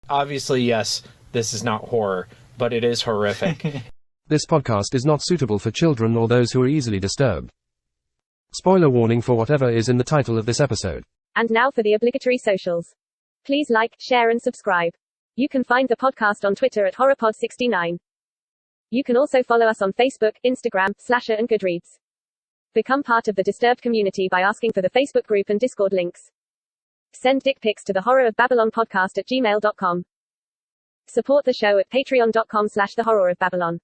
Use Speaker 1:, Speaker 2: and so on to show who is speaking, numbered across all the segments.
Speaker 1: Obviously, yes, this is not horror, but it is horrific.
Speaker 2: This podcast is not suitable for children or those who are easily disturbed. Spoiler warning for whatever is in the title of this episode.
Speaker 3: And now for the obligatory socials. Please like, share and subscribe. You can find the podcast on Twitter at HorrorPod69. You can also follow us on Facebook, Instagram, Slasher and Goodreads. Become part of the Disturbed community by asking for the Facebook group and Discord links. Send dick pics to the Horror of Babylon podcast at gmail.com. Support the show at patreon.com/the Horror of Babylon.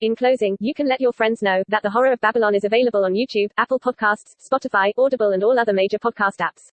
Speaker 3: In closing, you can let your friends know that the Horror of Babylon is available on YouTube, Apple Podcasts, Spotify, Audible and all other major podcast apps.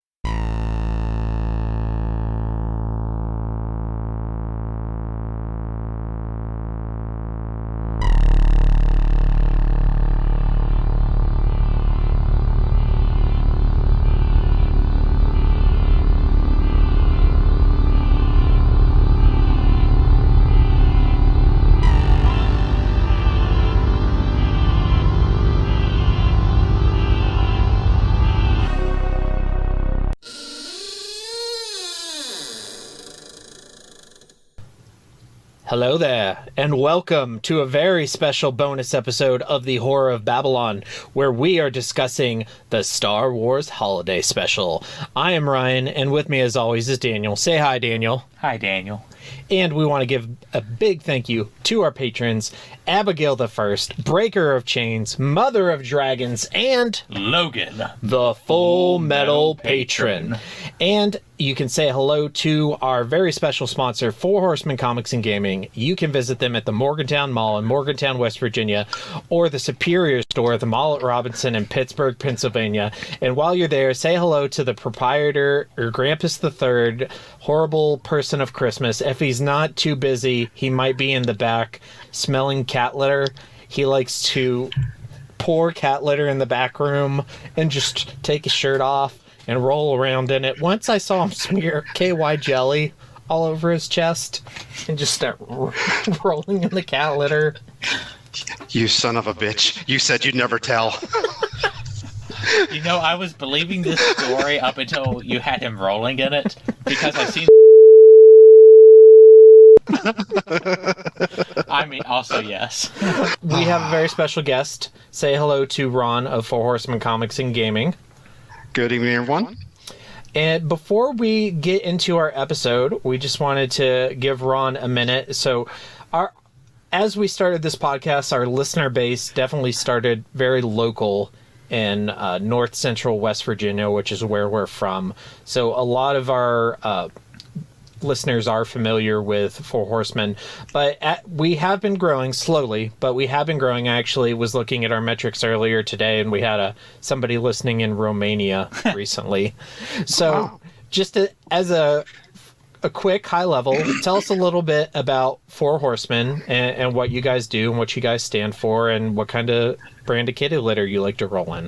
Speaker 1: Hello there, and welcome to a very special bonus episode of the Horror of Babylon, where we are discussing the Star Wars Holiday Special. I am Ryan, and with me as always is Daniel. Say hi, Daniel.
Speaker 4: Hi, Daniel.
Speaker 1: And we want to give a big thank you to our patrons, Abigail the First, Breaker of Chains, Mother of Dragons, and
Speaker 4: Logan,
Speaker 1: the Full Metal Patron. And you can say hello to our very special sponsor, Four Horsemen Comics and Gaming. You can visit them at the Morgantown Mall in Morgantown, West Virginia, or the Superior Store at the Mall at Robinson in Pittsburgh, Pennsylvania. And while you're there, say hello to the proprietor, or Grampus III, horrible person of Christmas. If he's not too busy, he might be in the back smelling cat litter. He likes to pour cat litter in the back room and just take his shirt off and roll around in it. Once I saw him smear KY jelly all over his chest and just start rolling in the cat litter.
Speaker 5: You son of a bitch. You said you'd never tell.
Speaker 4: You know, I was believing this story up until you had him rolling in it, because I've seen... I mean, also, yes.
Speaker 1: We have a very special guest. Say hello to Ron of Four Horsemen Comics and Gaming.
Speaker 5: Good evening, everyone.
Speaker 1: And before we get into our episode, we just wanted to give Ron a minute. So, as we started this podcast, our listener base definitely started very local in north central West Virginia, which is where we're from. So a lot of our listeners are familiar with Four Horsemen, but we have been growing slowly, but we have been growing. I actually was looking at our metrics earlier today, and we had somebody listening in Romania recently. So wow. Just as a quick high level, tell us a little bit about Four Horsemen and what you guys do and what you guys stand for and what kind of brand of kitty litter you like to roll in.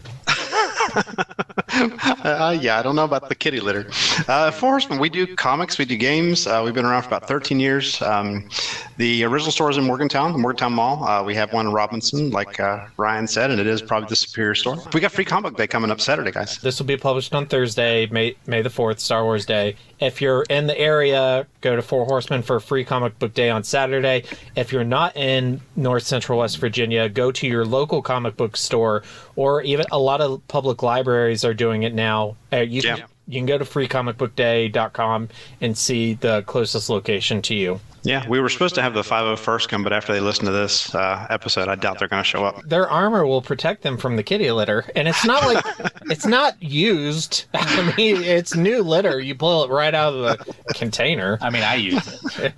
Speaker 5: Yeah, I don't know about the kitty litter. Four Horsemen, we do comics, we do games. We've been around for about 13 years. The original store is in Morgantown, the Morgantown Mall. We have one in Robinson, like Ryan said, and it is probably the Superior Store. We got Free Comic Day coming up Saturday, guys.
Speaker 1: This will be published on Thursday, May the 4th, Star Wars Day. If you're in the area, go to Four Horsemen for Free Comic Book Day on Saturday. If you're not in North Central West Virginia, go to your local comic book store, or even a lot of public libraries are doing it now. You can go to freecomicbookday.com and see the closest location to you.
Speaker 5: Yeah, we were supposed to have the 501st come, but after they listen to this episode, I doubt they're going to show up.
Speaker 1: Their armor will protect them from the kitty litter, and it's not like it's not used. I mean, it's new litter. You pull it right out of the container.
Speaker 4: I mean, I use it.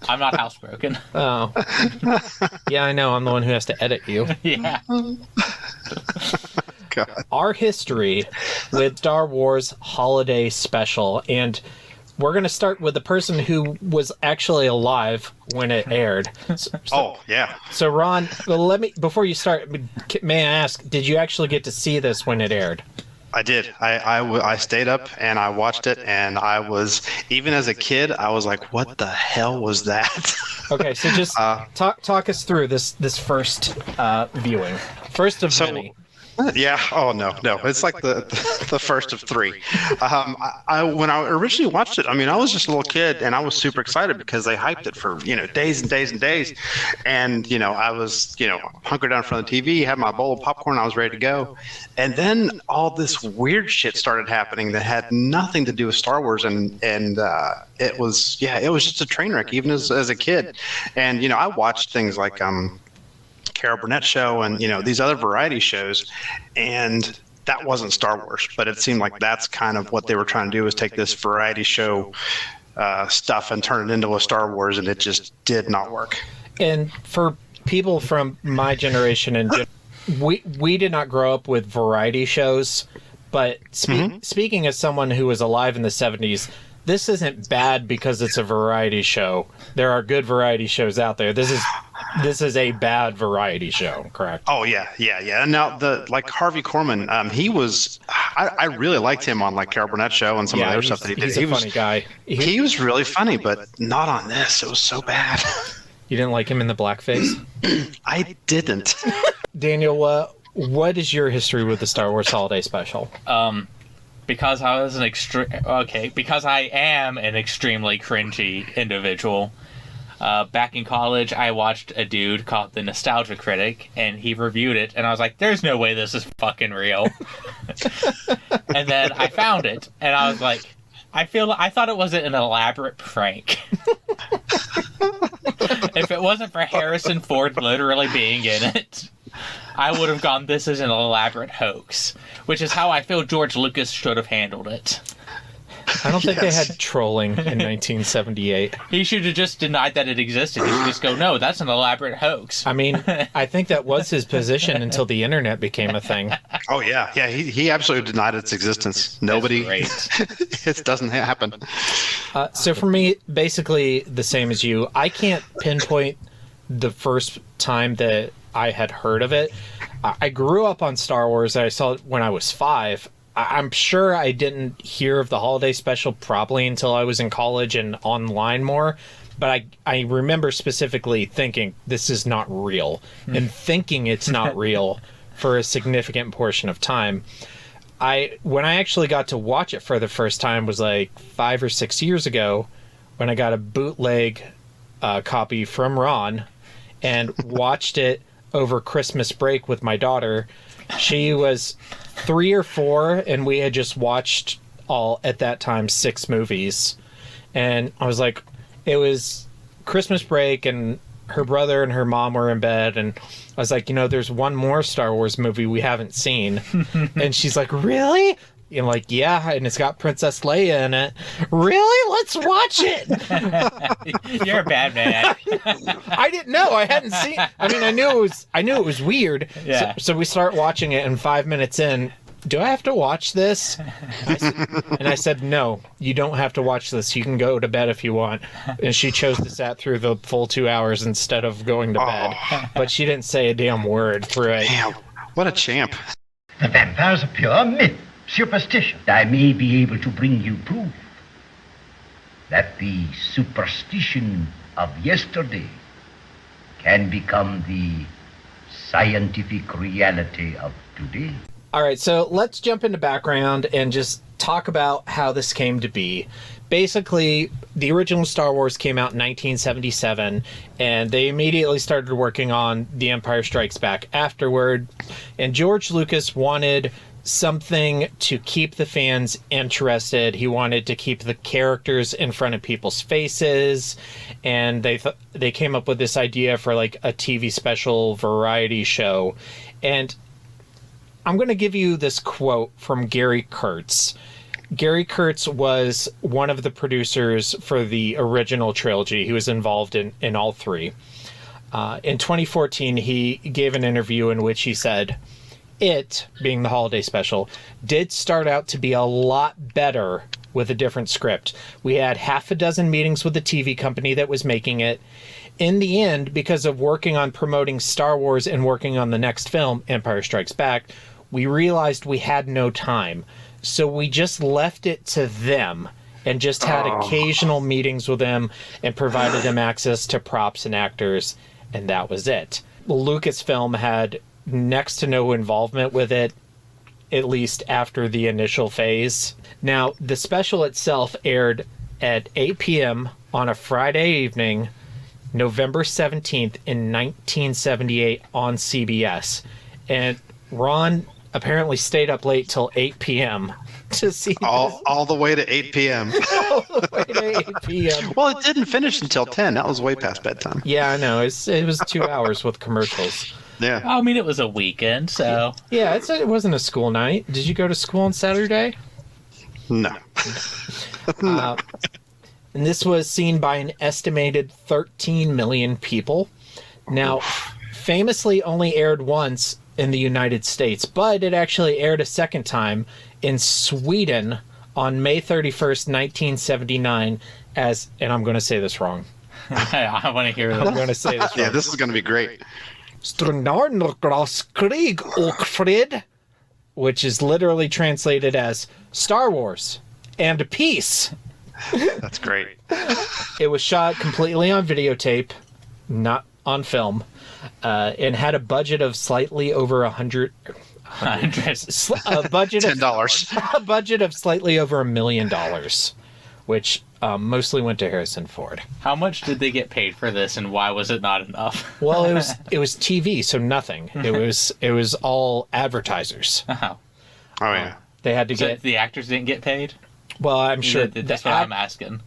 Speaker 4: I'm not housebroken.
Speaker 1: Oh, yeah, I know. I'm the one who has to edit you.
Speaker 4: Yeah.
Speaker 5: God.
Speaker 1: Our history with Star Wars Holiday Special, and we're going to start with the person who was actually alive when it aired.
Speaker 5: Yeah.
Speaker 1: So, Ron, before you start, may I ask, did you actually get to see this when it aired?
Speaker 5: I did. I stayed up and I watched it, and I was, even as a kid, I was like, what the hell was that?
Speaker 1: Okay, so just talk us through this first viewing. First of many.
Speaker 5: Yeah. Oh no. It's like the first of three. When I originally watched it, I mean, I was just a little kid, and I was super excited because they hyped it for days and days and days, and I was hunkered down in front of the TV, had my bowl of popcorn, I was ready to go, and then all this weird shit started happening that had nothing to do with Star Wars, and it was just a train wreck even as a kid, and I watched things like Carol Burnett's show and these other variety shows, and that wasn't Star Wars, but it seemed like that's kind of what they were trying to do, is take this variety show stuff and turn it into a Star Wars, and it just did not work.
Speaker 1: And for people from my generation, and we did not grow up with variety shows, but speaking as someone who was alive in the 70s, this isn't bad because it's a variety show. There are good variety shows out there. This is a bad variety show, correct?
Speaker 5: Oh yeah. And now like Harvey Korman, he was. I really liked him on like Carol Burnett's show and some of the other stuff that he did.
Speaker 1: He's a funny guy.
Speaker 5: He was really funny, but not on this. It was so bad.
Speaker 1: You didn't like him in the blackface?
Speaker 5: I didn't.
Speaker 1: Daniel, what is your history with the Star Wars Holiday Special?
Speaker 4: Because I was because I am an extremely cringy individual. Back in college, I watched a dude called the Nostalgia Critic, and he reviewed it, and I was like, there's no way this is fucking real. And then I found it, and I was like, I thought it wasn't an elaborate prank. If it wasn't for Harrison Ford literally being in it, I would have gone, this is an elaborate hoax, which is how I feel George Lucas should have handled it.
Speaker 1: I don't think they had trolling in 1978.
Speaker 4: He should have just denied that it existed. He should just go, no, that's an elaborate hoax.
Speaker 1: I mean, I think that was his position until the internet became a thing.
Speaker 5: Oh, yeah. Yeah, he absolutely denied its existence. Nobody. It doesn't happen.
Speaker 1: So for me, basically the same as you. I can't pinpoint the first time that I had heard of it. I grew up on Star Wars. I saw it when I was 5. I'm sure I didn't hear of the holiday special probably until I was in college and online more. But I remember specifically thinking this is not real and thinking it's not real for a significant portion of time. When I actually got to watch it for the first time was like 5 or 6 years ago when I got a bootleg copy from Ron and watched it over Christmas break with my daughter. She was 3 or 4, and we had just watched at that time 6 movies. And I was like, it was Christmas break, and her brother and her mom were in bed, and I was like, there's one more Star Wars movie we haven't seen. And she's like, really? And like, yeah, and it's got Princess Leia in it. Really? Let's watch it.
Speaker 4: You're a bad man.
Speaker 1: I didn't know. I hadn't seen. I mean, I knew it was weird.
Speaker 4: Yeah.
Speaker 1: So we start watching it, and 5 minutes in, do I have to watch this? And I said, no, you don't have to watch this. You can go to bed if you want. And she chose to sit through the full 2 hours instead of going to bed. But she didn't say a damn word through it.
Speaker 5: Damn, what a champ.
Speaker 6: The vampire's a pure myth. Superstition. I may be able to bring you proof that the superstition of yesterday can become the scientific reality of today.
Speaker 1: All right, so let's jump into background and just talk about how this came to be. Basically, the original Star Wars came out in 1977, and they immediately started working on The Empire Strikes Back afterward. And George Lucas wanted something to keep the fans interested. He wanted to keep the characters in front of people's faces, and they came up with this idea for like a TV special variety show. And I'm going to give you this quote from Gary Kurtz. Gary Kurtz was one of the producers for the original trilogy. He was involved in all 3. In 2014, he gave an interview in which he said, "It, being the holiday special, did start out to be a lot better with a different script. We had half a dozen meetings with the TV company that was making it. In the end, because of working on promoting Star Wars and working on the next film, Empire Strikes Back, we realized we had no time. So we just left it to them and just had occasional meetings with them and provided them access to props and actors, and that was it." Lucasfilm had next to no involvement with it, at least after the initial phase. Now, the special itself aired at 8 p.m. on a Friday evening, November 17th in 1978 on CBS. And Ron apparently stayed up late till 8 p.m. to see
Speaker 5: all the way to 8 p.m.
Speaker 1: all the way to 8 p.m.
Speaker 5: Well, it didn't finish until 10. That was way past bedtime.
Speaker 1: Yeah, I know. It was 2 hours with commercials.
Speaker 5: Yeah.
Speaker 4: I mean, it was a weekend, so...
Speaker 1: Yeah, it wasn't a school night. Did you go to school on Saturday?
Speaker 5: No.
Speaker 1: And this was seen by an estimated 13 million people. Now, famously only aired once in the United States, but it actually aired a second time in Sweden on May 31st, 1979 as, and I'm going to say this wrong.
Speaker 4: I want to hear
Speaker 1: I'm going to say this wrong.
Speaker 5: Yeah, this is going to be great.
Speaker 1: Krig och fred, which is literally translated as Star Wars and peace.
Speaker 5: That's great.
Speaker 1: It was shot completely on videotape, not on film, and had a budget of slightly over a budget
Speaker 5: $10.
Speaker 1: a budget of slightly over $1 million, which mostly went to Harrison Ford.
Speaker 4: How much did they get paid for this, and why was it not enough?
Speaker 1: Well, it was TV, so nothing. It was all advertisers.
Speaker 4: Oh,
Speaker 5: Yeah.
Speaker 1: They had to
Speaker 4: so
Speaker 1: get.
Speaker 4: the actors didn't get paid?
Speaker 1: Well, I'm sure
Speaker 4: That's what I'm asking.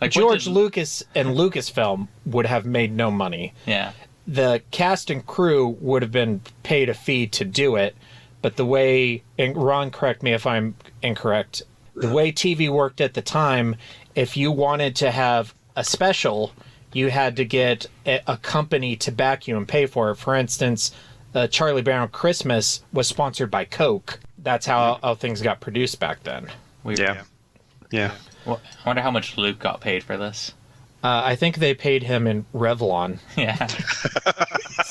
Speaker 4: Like,
Speaker 1: George Lucas and Lucasfilm would have made no money.
Speaker 4: Yeah.
Speaker 1: The cast and crew would have been paid a fee to do it, but the way, and Ron, correct me if I'm incorrect, the way TV worked at the time, if you wanted to have a special, you had to get a company to back you and pay for it. For instance, Charlie Brown Christmas was sponsored by Coke. That's how things got produced back then.
Speaker 4: Weird.
Speaker 5: Yeah.
Speaker 4: Well, I wonder how much Luke got paid for this.
Speaker 1: I think they paid him in Revlon.
Speaker 4: Yeah.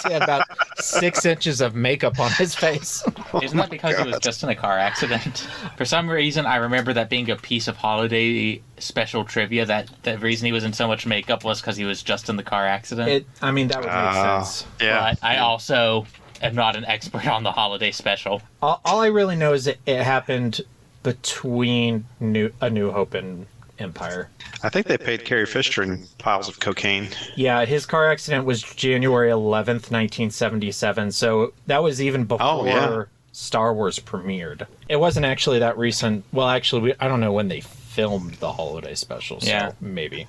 Speaker 1: He had about 6 inches of makeup on his face.
Speaker 4: Isn't that because he was just in a car accident? For some reason, I remember that being a piece of holiday special trivia, that the reason he was in so much makeup was because he was just in the car accident.
Speaker 1: That would make sense.
Speaker 5: Yeah.
Speaker 4: But I also am not an expert on the holiday special.
Speaker 1: All I really know is it happened between A New Hope and Empire.
Speaker 5: I think they paid Carrie Fisher in piles of cocaine.
Speaker 1: Yeah, his car accident was January 11th, 1977, so that was even before Star Wars premiered. It wasn't actually that recent. Well, actually, I don't know when they filmed the holiday special, so maybe.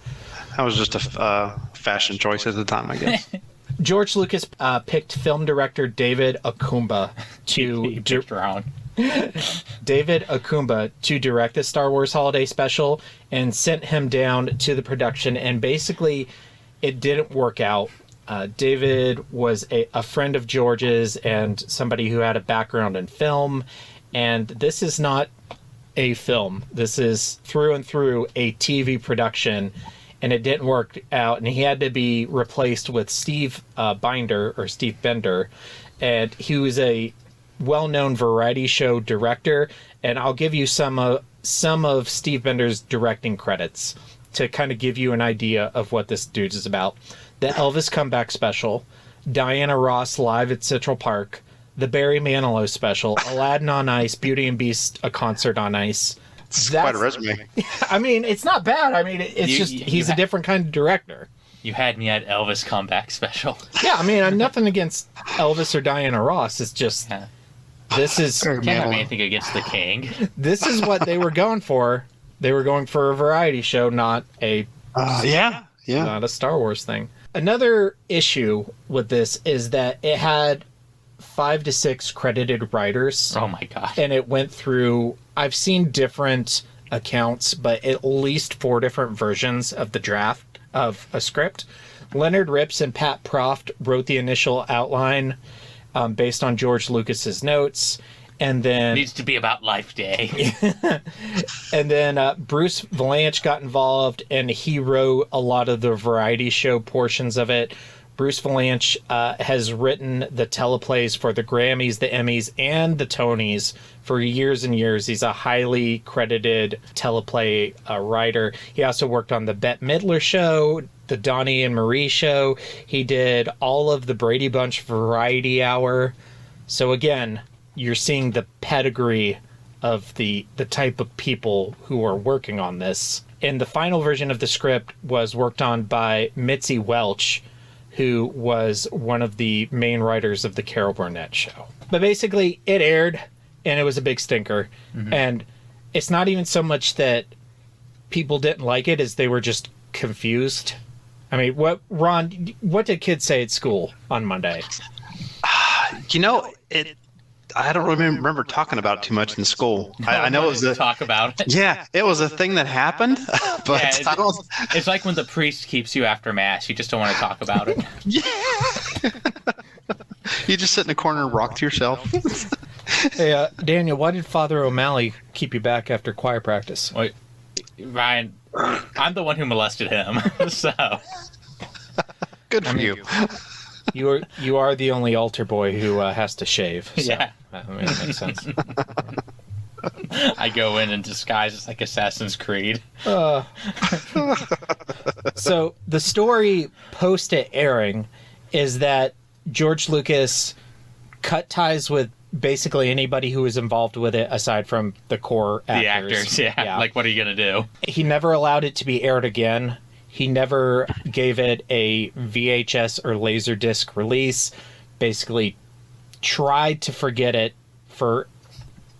Speaker 5: That was just a fashion choice at the time, I guess.
Speaker 1: George Lucas picked film director David Akumba to direct the Star Wars holiday special and sent him down to the production, and basically it didn't work out. David was a friend of George's and somebody who had a background in film, and this is not a film. This is through and through a TV production, and it didn't work out, and he had to be replaced with Steve Bender, and he was a well-known variety show director, and I'll give you some of Steve Bender's directing credits to kind of give you an idea of what this dude is about. The Elvis Comeback Special, Diana Ross Live at Central Park, the Barry Manilow Special, Aladdin on Ice, Beauty and Beast, A Concert on Ice.
Speaker 5: That's quite a resume.
Speaker 1: I mean, it's not bad. I mean, he's a different kind of director.
Speaker 4: You had me at Elvis Comeback Special.
Speaker 1: Yeah, I mean, I'm nothing against Elvis or Diana Ross. It's just... This is...
Speaker 4: Can't have anything against the king.
Speaker 1: This is what they were going for. They were going for a variety show, not a... Not a Star Wars thing. Another issue with this is that it had 5 to 6 credited writers.
Speaker 4: Oh my god.
Speaker 1: And it went through... I've seen different accounts, but at least 4 different versions of the draft of a script. Leonard Rips and Pat Proft wrote the initial outline based on George Lucas's notes, and then...
Speaker 4: Needs to be about Life Day.
Speaker 1: And then Bruce Vilanch got involved, and he wrote a lot of the variety show portions of it. Bruce Vilanch has written the teleplays for the Grammys, the Emmys, and the Tonys for years and years. He's a highly credited teleplay writer. He also worked on the Bette Midler Show, the Donnie and Marie show. He did all of the Brady Bunch Variety Hour. So again, you're seeing the pedigree of the type of people who are working on this. And the final version of the script was worked on by Mitzi Welch, who was one of the main writers of the Carol Burnett show. But basically, it aired, and it was a big stinker. Mm-hmm. And it's not even so much that people didn't like it as they were just confused. I mean, Ron, what did kids say at school on Monday?
Speaker 5: I don't remember talking about it too much in school. I know it was
Speaker 4: talk about it.
Speaker 5: Yeah, it was a thing that happened, but
Speaker 4: yeah, it's like when the priest keeps you after mass. You just don't want to talk about it.
Speaker 5: Yeah. You just sit in a corner and rock to yourself.
Speaker 1: Hey, Daniel, why did Father O'Malley keep you back after choir practice?
Speaker 4: Wait, Ryan, I'm the one who molested him, so.
Speaker 5: Good for you.
Speaker 1: You are the only altar boy who has to shave. So,
Speaker 4: yeah.
Speaker 1: I mean, that makes sense.
Speaker 4: I go in disguise as like Assassin's Creed.
Speaker 1: So the story post it airing is that George Lucas cut ties with basically anybody who was involved with it aside from the core actors.
Speaker 4: The actors, yeah. Like, what are you going to do?
Speaker 1: He never allowed it to be aired again. He never gave it a VHS or Laserdisc release. Basically tried to forget it,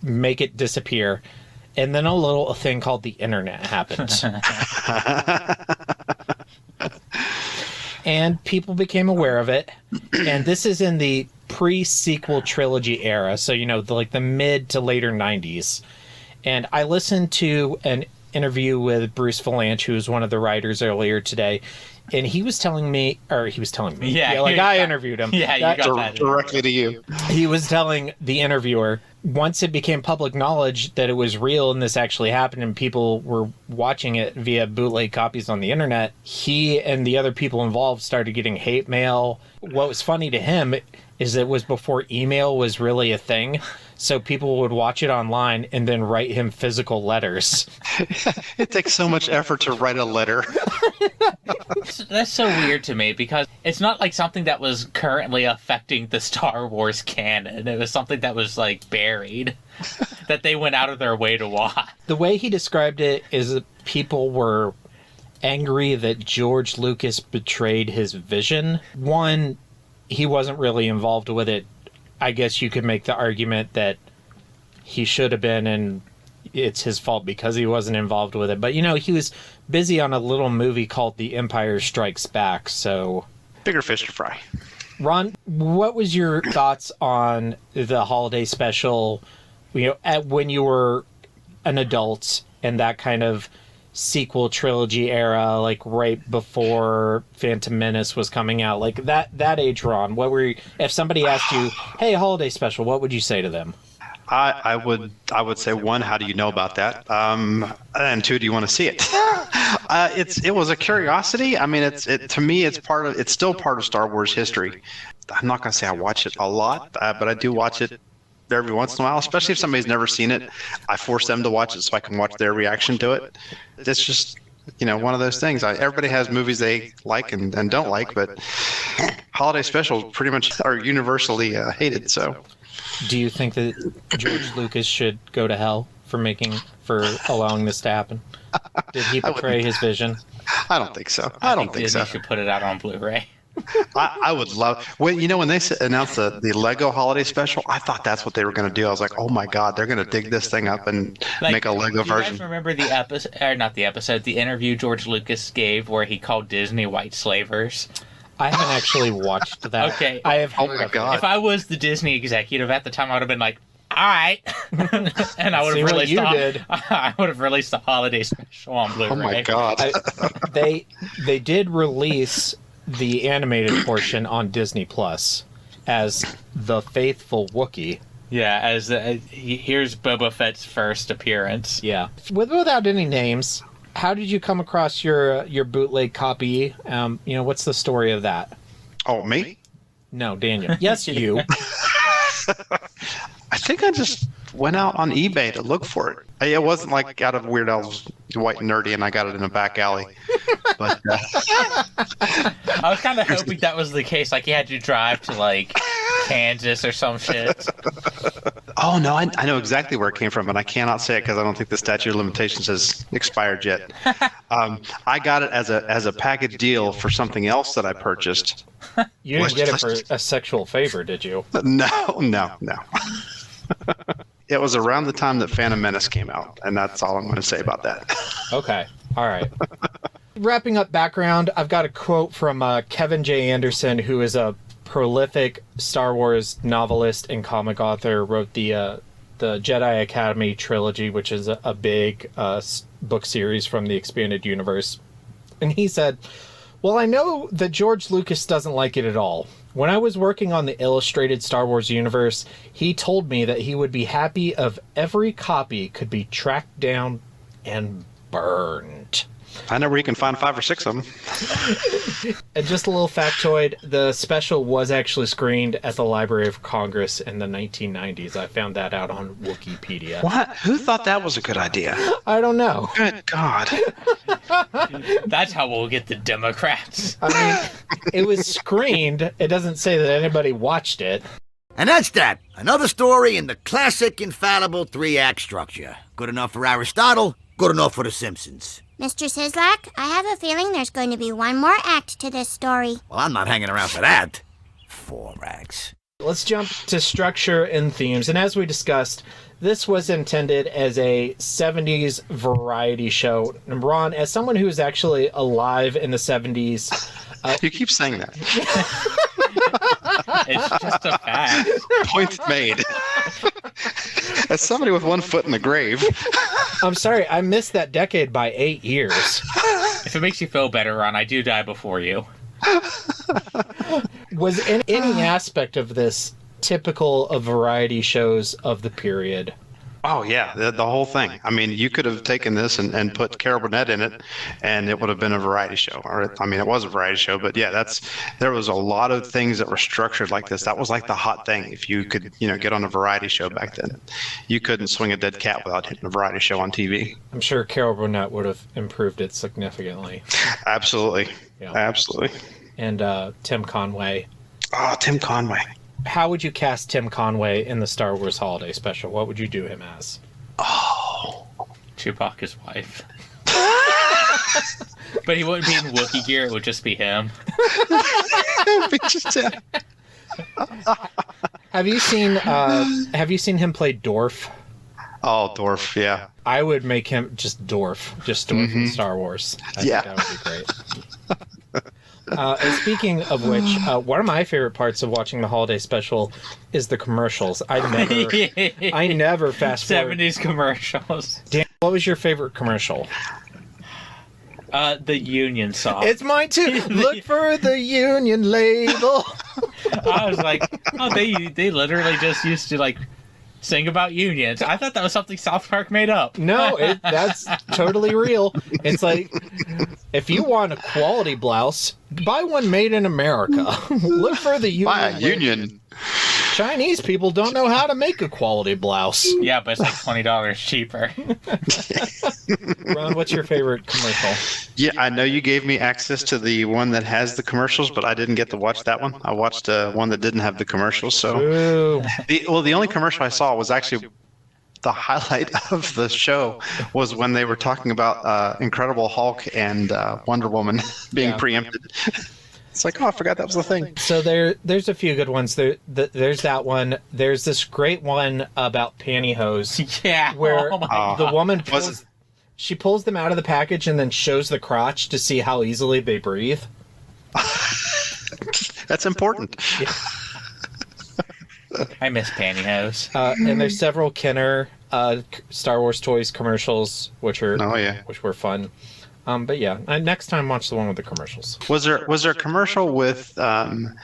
Speaker 1: make it disappear. And then a thing called the internet happened. And people became aware of it. And this is in the pre-sequel trilogy era. So, the mid to later 90s. And I listened to an interview with Bruce Vilanch, who was one of the writers earlier today, and he was telling me. Yeah, I interviewed him.
Speaker 4: Yeah, you got that
Speaker 5: directly to you.
Speaker 1: He was telling the interviewer, once it became public knowledge that it was real and this actually happened and people were watching it via bootleg copies on the internet, he and the other people involved started getting hate mail. What was funny to him is it was before email was really a thing. So people would watch it online and then write him physical letters.
Speaker 5: It takes so much effort to write a letter.
Speaker 4: That's so weird to me because it's not like something that was currently affecting the Star Wars canon. It was something that was like buried, that they went out of their way to watch.
Speaker 1: The way he described it is that people were angry that George Lucas betrayed his vision. One, he wasn't really involved with it. I guess you could make the argument that he should have been, and it's his fault because he wasn't involved with it. But, he was busy on a little movie called The Empire Strikes Back, so...
Speaker 5: Bigger fish to fry.
Speaker 1: Ron, what was your thoughts on the holiday special, when you were an adult and that kind of sequel trilogy era, like right before Phantom Menace was coming out, like that age, Ron? What were you, if somebody asked you, "Hey, holiday special," what would you say to them?
Speaker 5: I would say, one, how do you know about that? And two, do you want to see it? It was a curiosity. I mean, to me, it's still part of Star Wars history. I'm not going to say I watch it a lot, but I do watch it every once in a while, especially if somebody's never seen it. I force them to watch it so I can watch their reaction to it. It's just, one of those things. Everybody has movies they like and don't like, but holiday specials pretty much are universally hated. So,
Speaker 1: do you think that George Lucas should go to hell for allowing this to happen? Did he betray his vision?
Speaker 5: I don't think so. I don't think
Speaker 4: Disney
Speaker 5: so.
Speaker 4: should put it out on Blu-ray.
Speaker 5: I would love when they announced the Lego holiday special. I thought that's what they were going to do. I was like, oh my god, they're going to dig this thing up and make a Lego version.
Speaker 4: Do you guys remember the interview George Lucas gave where he called Disney white slavers?
Speaker 1: I haven't actually watched that.
Speaker 4: Okay,
Speaker 1: I have.
Speaker 5: Oh my god!
Speaker 4: If I was the Disney executive at the time, I would have been like, all right, and I would have released. I would have released the holiday special on Blu-ray.
Speaker 5: Oh my god!
Speaker 1: They did release the animated portion on Disney Plus as The Faithful Wookiee.
Speaker 4: Yeah, here's Boba Fett's first appearance.
Speaker 1: Yeah, without any names. How did you come across your bootleg copy? What's the story of that?
Speaker 5: Oh, me?
Speaker 1: No, Daniel. Yes, you.
Speaker 5: I think I just went out on eBay to look for it. It wasn't like out of Weird Al's White and Nerdy, and I got it in a back alley. But
Speaker 4: I was kind of hoping that was the case. Like, you had to drive to, like, Kansas or some shit.
Speaker 5: oh no, I know exactly where it came from, but I cannot say it because I don't think the statute of limitations has expired yet. I got it as a package deal for something else that I purchased.
Speaker 1: You didn't get it for a sexual favor, did you?
Speaker 5: No. It was around the time that Phantom Menace came out, and that's all I'm going to say about that.
Speaker 1: Okay. All right. Wrapping up background, I've got a quote from Kevin J. Anderson, who is a prolific Star Wars novelist and comic author. Wrote the Jedi Academy trilogy, which is a big book series from the expanded universe. And he said, "Well, I know that George Lucas doesn't like it at all. When I was working on the illustrated Star Wars universe, he told me that he would be happy if every copy could be tracked down and burned."
Speaker 5: I know where you can find 5 or 6 of them.
Speaker 1: And just a little factoid, the special was actually screened at the Library of Congress in the 1990s. I found that out on Wikipedia.
Speaker 5: What? Who thought that was a good idea?
Speaker 1: I don't know.
Speaker 5: Good God.
Speaker 4: That's how we'll get the Democrats.
Speaker 1: I mean, it was screened. It doesn't say that anybody watched it.
Speaker 7: And that's that. Another story in the classic, infallible 3-act structure. Good enough for Aristotle, good enough for The Simpsons.
Speaker 8: Mr. Sislak, I have a feeling there's going to be one more act to this story.
Speaker 7: Well, I'm not hanging around for that. 4 acts.
Speaker 1: Let's jump to structure and themes. And as we discussed, this was intended as a 70s variety show. And Ron, as someone who is actually alive in the 70s...
Speaker 5: you keep saying that.
Speaker 4: It's just a fact.
Speaker 5: Point made. As somebody with one foot in the grave.
Speaker 1: I'm sorry, I missed that decade by 8 years.
Speaker 4: If it makes you feel better, Ron, I do die before you.
Speaker 1: Was any aspect of this typical of variety shows of the period?
Speaker 5: Oh, yeah, the whole thing. I mean, you could have taken this and put Carol Burnett in it, and it would have been a variety show. Or, I mean, it was a variety show, but yeah, there was a lot of things that were structured like this. That was like the hot thing. If you could, get on a variety show back then, you couldn't swing a dead cat without hitting a variety show on TV.
Speaker 1: I'm sure Carol Burnett would have improved it significantly.
Speaker 5: Absolutely.
Speaker 1: Yeah.
Speaker 5: Absolutely.
Speaker 1: And Tim Conway.
Speaker 5: Oh, Tim Conway.
Speaker 1: How would you cast Tim Conway in the Star Wars Holiday Special? What would you do him as?
Speaker 5: Oh.
Speaker 4: Chewbacca's wife. But he wouldn't be in Wookiee gear, it would just be him.
Speaker 1: Have you seen him play Dorf?
Speaker 5: Oh, Dorf, yeah.
Speaker 1: I would make him just Dorf in Star Wars. I think that would be great. And speaking of which, one of my favorite parts of watching the holiday special is the commercials. I never fast forward.
Speaker 4: 70s commercials.
Speaker 1: Dan, what was your favorite commercial?
Speaker 4: The Union song.
Speaker 1: It's mine too. Look for the Union label.
Speaker 4: I was like, oh, they literally just used to like sing about unions. I thought that was something South Park made up.
Speaker 1: No, that's totally real. It's like, if you want a quality blouse, buy one made in America. Look for the Union.
Speaker 5: Buy a Union.
Speaker 1: Chinese people don't know how to make a quality blouse.
Speaker 4: Yeah, but it's like $20 cheaper.
Speaker 1: Ron, what's your favorite commercial?
Speaker 5: Yeah, I know you gave me access to the one that has the commercials, but I didn't get to watch that one. I watched one that didn't have the commercials. So, the only commercial I saw was actually the highlight of the show was when they were talking about Incredible Hulk and Wonder Woman being preempted. It's like, oh, I forgot that was the thing.
Speaker 1: So there's a few good ones. There's that one. There's this great one about pantyhose.
Speaker 4: Yeah.
Speaker 1: Where the woman pulls them out of the package and then shows the crotch to see how easily they breathe.
Speaker 5: That's important.
Speaker 1: Yeah.
Speaker 4: I miss pantyhose.
Speaker 1: And there's several Kenner Star Wars toys commercials, which were fun. But yeah, next time watch the one with the commercials.
Speaker 5: Was there a commercial with there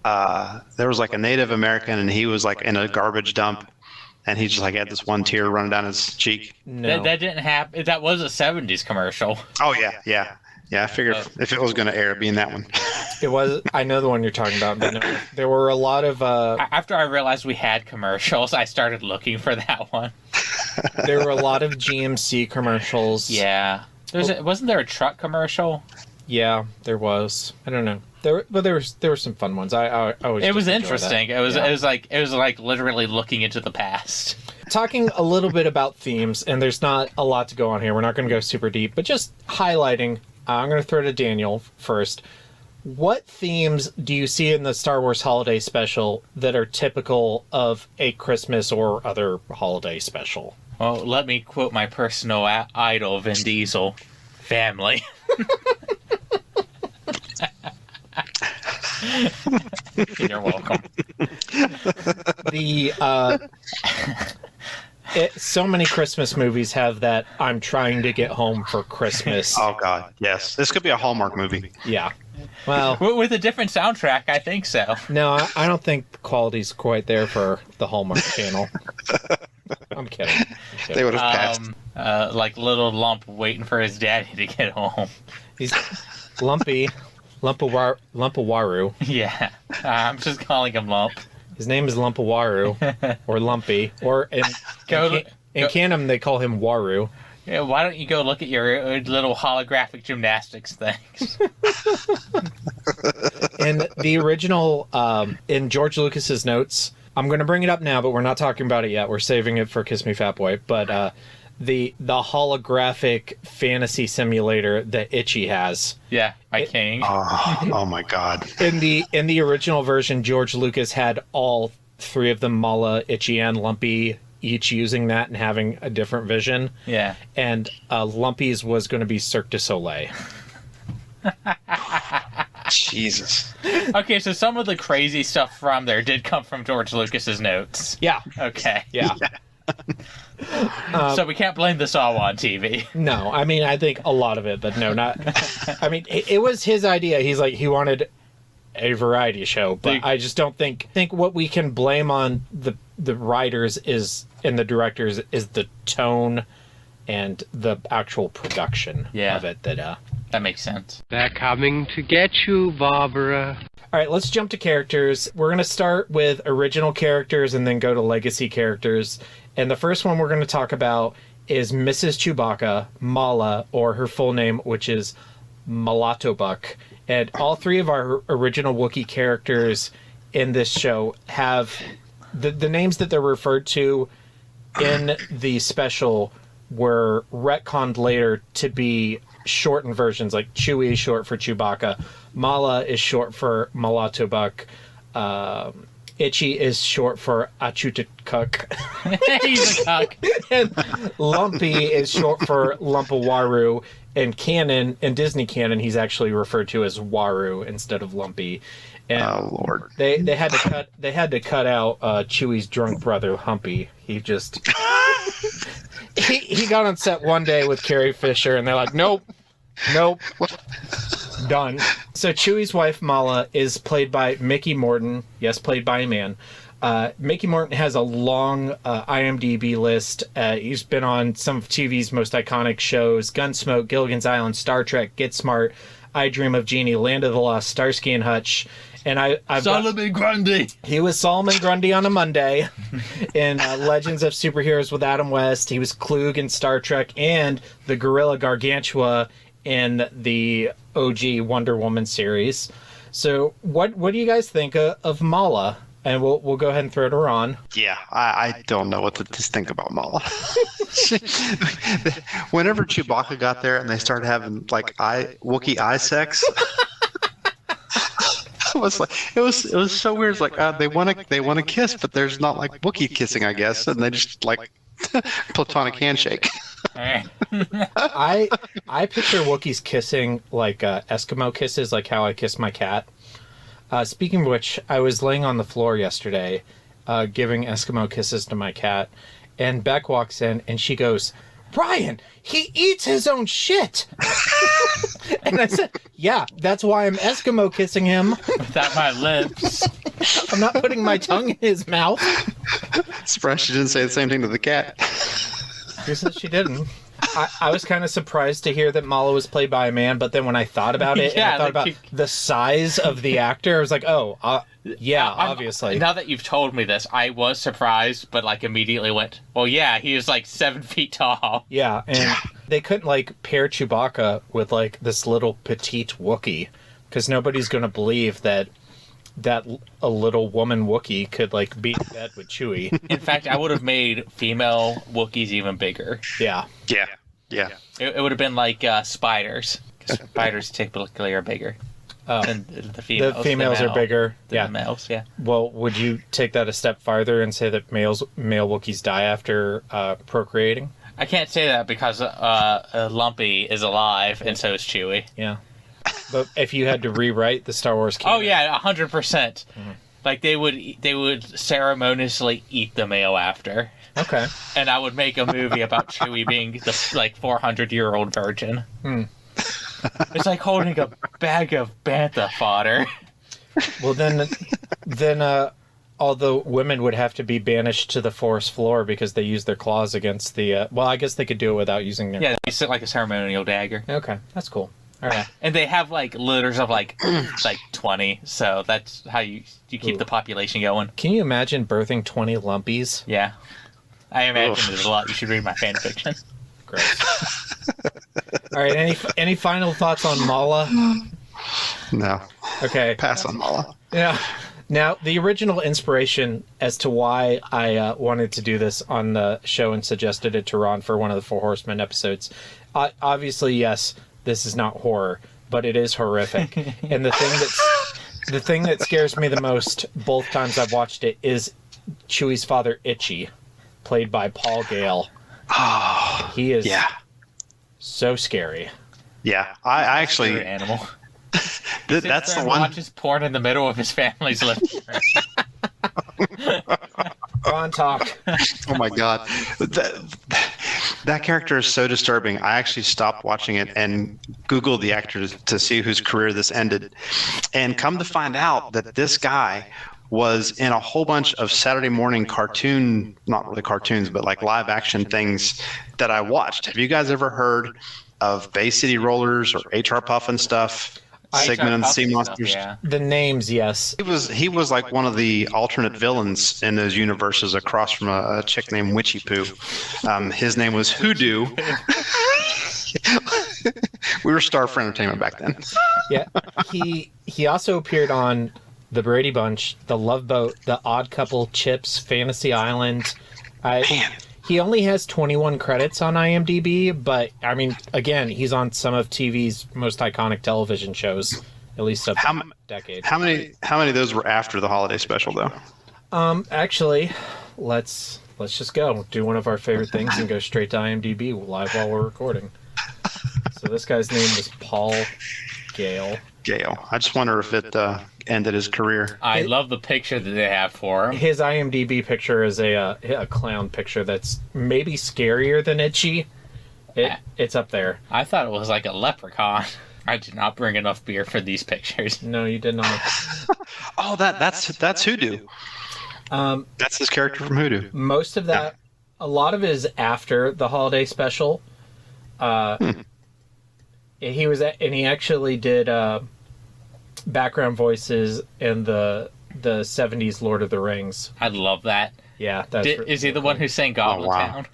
Speaker 5: was like a Native American and he was like in a garbage dump and he just like had this one tear running down his cheek?
Speaker 1: No.
Speaker 4: That didn't happen. That was a 70s commercial.
Speaker 5: Oh yeah. I figured if it was going to air, it'd be in that one.
Speaker 1: It was. I know the one you're talking about, but no, there were a lot of.
Speaker 4: After I realized we had commercials, I started looking for that one.
Speaker 1: There were a lot of GMC commercials.
Speaker 4: Yeah. Wasn't there a truck commercial?
Speaker 1: Yeah, there was. I don't know. There were some fun ones. I always.
Speaker 4: It was interesting. It was like literally looking into the past.
Speaker 1: Talking a little bit about themes, and there's not a lot to go on here. We're not going to go super deep, but just highlighting. I'm going to throw to Daniel first. What themes do you see in the Star Wars Holiday Special that are typical of a Christmas or other holiday special?
Speaker 4: Well, let me quote my personal idol, Vin Diesel. Family. You're welcome.
Speaker 1: So many Christmas movies have that I'm trying to get home for Christmas.
Speaker 5: Oh, God, yes. This could be a Hallmark movie.
Speaker 1: Yeah. Well,
Speaker 4: with a different soundtrack, I think so.
Speaker 1: No, I don't think the quality's quite there for the Hallmark Channel. I'm kidding.
Speaker 5: They would have passed.
Speaker 4: Like little Lump waiting for his daddy to get home.
Speaker 1: He's Lumpy. Lumpawaru.
Speaker 4: Yeah. I'm just calling him Lump.
Speaker 1: His name is Lumpawaru. Or Lumpy. Or in canon, they call him Waru.
Speaker 4: Yeah, why don't you go look at your little holographic gymnastics things?
Speaker 1: In the original, in George Lucas's notes, I'm going to bring it up now, but we're not talking about it yet. We're saving it for Kiss Me Fat Boy. But the holographic fantasy simulator that Itchy has.
Speaker 4: Yeah, my king.
Speaker 5: Oh my God.
Speaker 1: In the original version, George Lucas had all three of them, Mala, Itchy, and Lumpy, each using that and having a different vision.
Speaker 4: Yeah.
Speaker 1: And Lumpy's was going to be Cirque du Soleil.
Speaker 5: Jesus.
Speaker 4: Okay, so some of the crazy stuff from there did come from George Lucas's notes.
Speaker 1: Yeah.
Speaker 4: Okay.
Speaker 1: Yeah.
Speaker 4: So we can't blame this all on TV.
Speaker 1: No, I mean, I think a lot of it, but no, not... I mean, it was his idea. He's like, he wanted a variety show, but I just don't think what we can blame on the writers and the directors is the tone and the actual production of it.
Speaker 4: That makes sense.
Speaker 9: They're coming to get you, Barbara.
Speaker 1: All right, let's jump to characters. We're going to start with original characters and then go to legacy characters. And the first one we're going to talk about is Mrs. Chewbacca, Mala, or her full name, which is Malatobuk. And all three of our original Wookiee characters in this show have the names that they're referred to in the special were retconned later to be shortened versions, like Chewie is short for Chewbacca, Mala is short for Malatobuk, Itchy is short for Achutakuk.
Speaker 4: He's a cuck.
Speaker 1: And Lumpy is short for Lumpawaru. In Disney canon, he's actually referred to as Waru instead of Lumpy. And
Speaker 5: oh Lord!
Speaker 1: They had to cut out Chewie's drunk brother Humpy. He just he got on set one day with Carrie Fisher, and they're like, nope, done. So Chewie's wife Mala is played by Mickey Morton. Yes, played by a man. Mickey Morton has a long IMDb list. He's been on some of TV's most iconic shows: Gunsmoke, Gilligan's Island, Star Trek, Get Smart, I Dream of Jeannie, Land of the Lost, Starsky and Hutch. And
Speaker 4: Solomon Grundy.
Speaker 1: He was Solomon Grundy on a Monday in Legends of Superheroes with Adam West. He was Klug in Star Trek and the Gorilla Gargantua in the OG Wonder Woman series. So what do you guys think of Mala? And we'll go ahead and throw it to Ron.
Speaker 5: Yeah, I don't know what to think about Mala. Whenever Chewbacca got there and they started having like Wookiee eye sex, it was so weird. It's like they want to kiss, but there's not like Wookiee kissing, I guess, and they just like platonic handshake.
Speaker 1: I picture Wookiees kissing like Eskimo kisses, like how I kiss my cat. Speaking of which, I was laying on the floor yesterday, giving Eskimo kisses to my cat, and Beck walks in and she goes, "Brian, he eats his own shit." And I said, "Yeah, that's why I'm Eskimo kissing him.
Speaker 4: Without my lips.
Speaker 1: I'm not putting my tongue in his mouth."
Speaker 5: Surprised she didn't say the same thing to the cat.
Speaker 1: Who says she didn't? I was kind of surprised to hear that Mala was played by a man, but then when I thought about it, and I thought about the size of the actor, I was like, obviously.
Speaker 4: Now that you've told me this, I was surprised, but like immediately went, well, yeah, he is like 7 feet tall.
Speaker 1: Yeah, and they couldn't like pair Chewbacca with like this little petite Wookiee, because nobody's going to believe that a little woman Wookiee could like be in bed with Chewie.
Speaker 4: In fact, I would have made female Wookiees even bigger.
Speaker 1: Yeah.
Speaker 5: Yeah.
Speaker 4: It would have been like spiders. 'Cause spiders typically are bigger than the females.
Speaker 1: The females are bigger.
Speaker 4: The males, yeah.
Speaker 1: Well, would you take that a step farther and say that male Wookiees die after procreating?
Speaker 4: I can't say that because Lumpy is alive, and so is Chewie.
Speaker 1: Yeah. But if you had to rewrite the Star Wars canon...
Speaker 4: Oh, yeah, 100%. Mm-hmm. Like, they would ceremoniously eat the male after.
Speaker 1: Okay.
Speaker 4: And I would make a movie about Chewie being the, 400-year-old virgin. It's like holding a bag of bantha fodder.
Speaker 1: Well, then all the women would have to be banished to the forest floor because they use their claws against the... well, I guess they could do it without using their...
Speaker 4: Yeah, they sit like a ceremonial dagger.
Speaker 1: Okay, that's cool. All right.
Speaker 4: And they have, litters of, 20, so that's how you keep the population going.
Speaker 1: Can you imagine birthing 20 lumpies?
Speaker 4: Yeah. I imagine there's a lot. You should read my fan fiction.
Speaker 1: Gross. All right, any final thoughts on Mala?
Speaker 5: No.
Speaker 1: Okay.
Speaker 5: Pass on Mala.
Speaker 1: Yeah. Now, the original inspiration as to why I wanted to do this on the show and suggested it to Ron for one of the Four Horsemen episodes, obviously, yes, this is not horror, but it is horrific. And the thing that scares me the most both times I've watched it is Chewie's father, Itchy, played by Paul Gale.
Speaker 5: Oh,
Speaker 1: he is so scary.
Speaker 5: Yeah, I actually...
Speaker 4: Animal.
Speaker 5: That's the one.
Speaker 4: Watches porn in the middle of his family's living room.
Speaker 1: Ron, talk.
Speaker 5: Oh my god, that character is so disturbing. I actually stopped watching it and Googled the actor to see whose career this ended, and come to find out that this guy was in a whole bunch of Saturday morning cartoon, not really cartoons, but like live action things that I watched. Have you guys ever heard of Bay City Rollers or HR Puff and stuff? Sigmund and the Sea Monsters.
Speaker 4: Yeah.
Speaker 1: The names, yes.
Speaker 5: He was like one of the alternate villains in those universes, across from a chick named Witchy Poo. His name was Hoodoo. We were Star for Entertainment back then.
Speaker 1: Yeah, he also appeared on The Brady Bunch, The Love Boat, The Odd Couple, Chips, Fantasy Island. He only has 21 credits on IMDb, but, I mean, again, he's on some of TV's most iconic television shows, at least of the decade.
Speaker 5: How many of those were after the holiday special, though?
Speaker 1: Actually, let's just go. Do one of our favorite things and go straight to IMDb live while we're recording. So this guy's name was Paul Gale.
Speaker 5: I just wonder if it ended his career.
Speaker 4: I love the picture that they have for him.
Speaker 1: His IMDb picture is a clown picture that's maybe scarier than Itchy. It's up there.
Speaker 4: I thought it was like a leprechaun. I did not bring enough beer for these pictures.
Speaker 1: No, you did not.
Speaker 5: Oh, that's Hoodoo. That's his character from Hoodoo.
Speaker 1: Most of that, a lot of it is after the holiday special. He actually did background voices in the 70s Lord of the Rings.
Speaker 4: I love that.
Speaker 1: Yeah,
Speaker 4: is he the one who sang Goblin Town?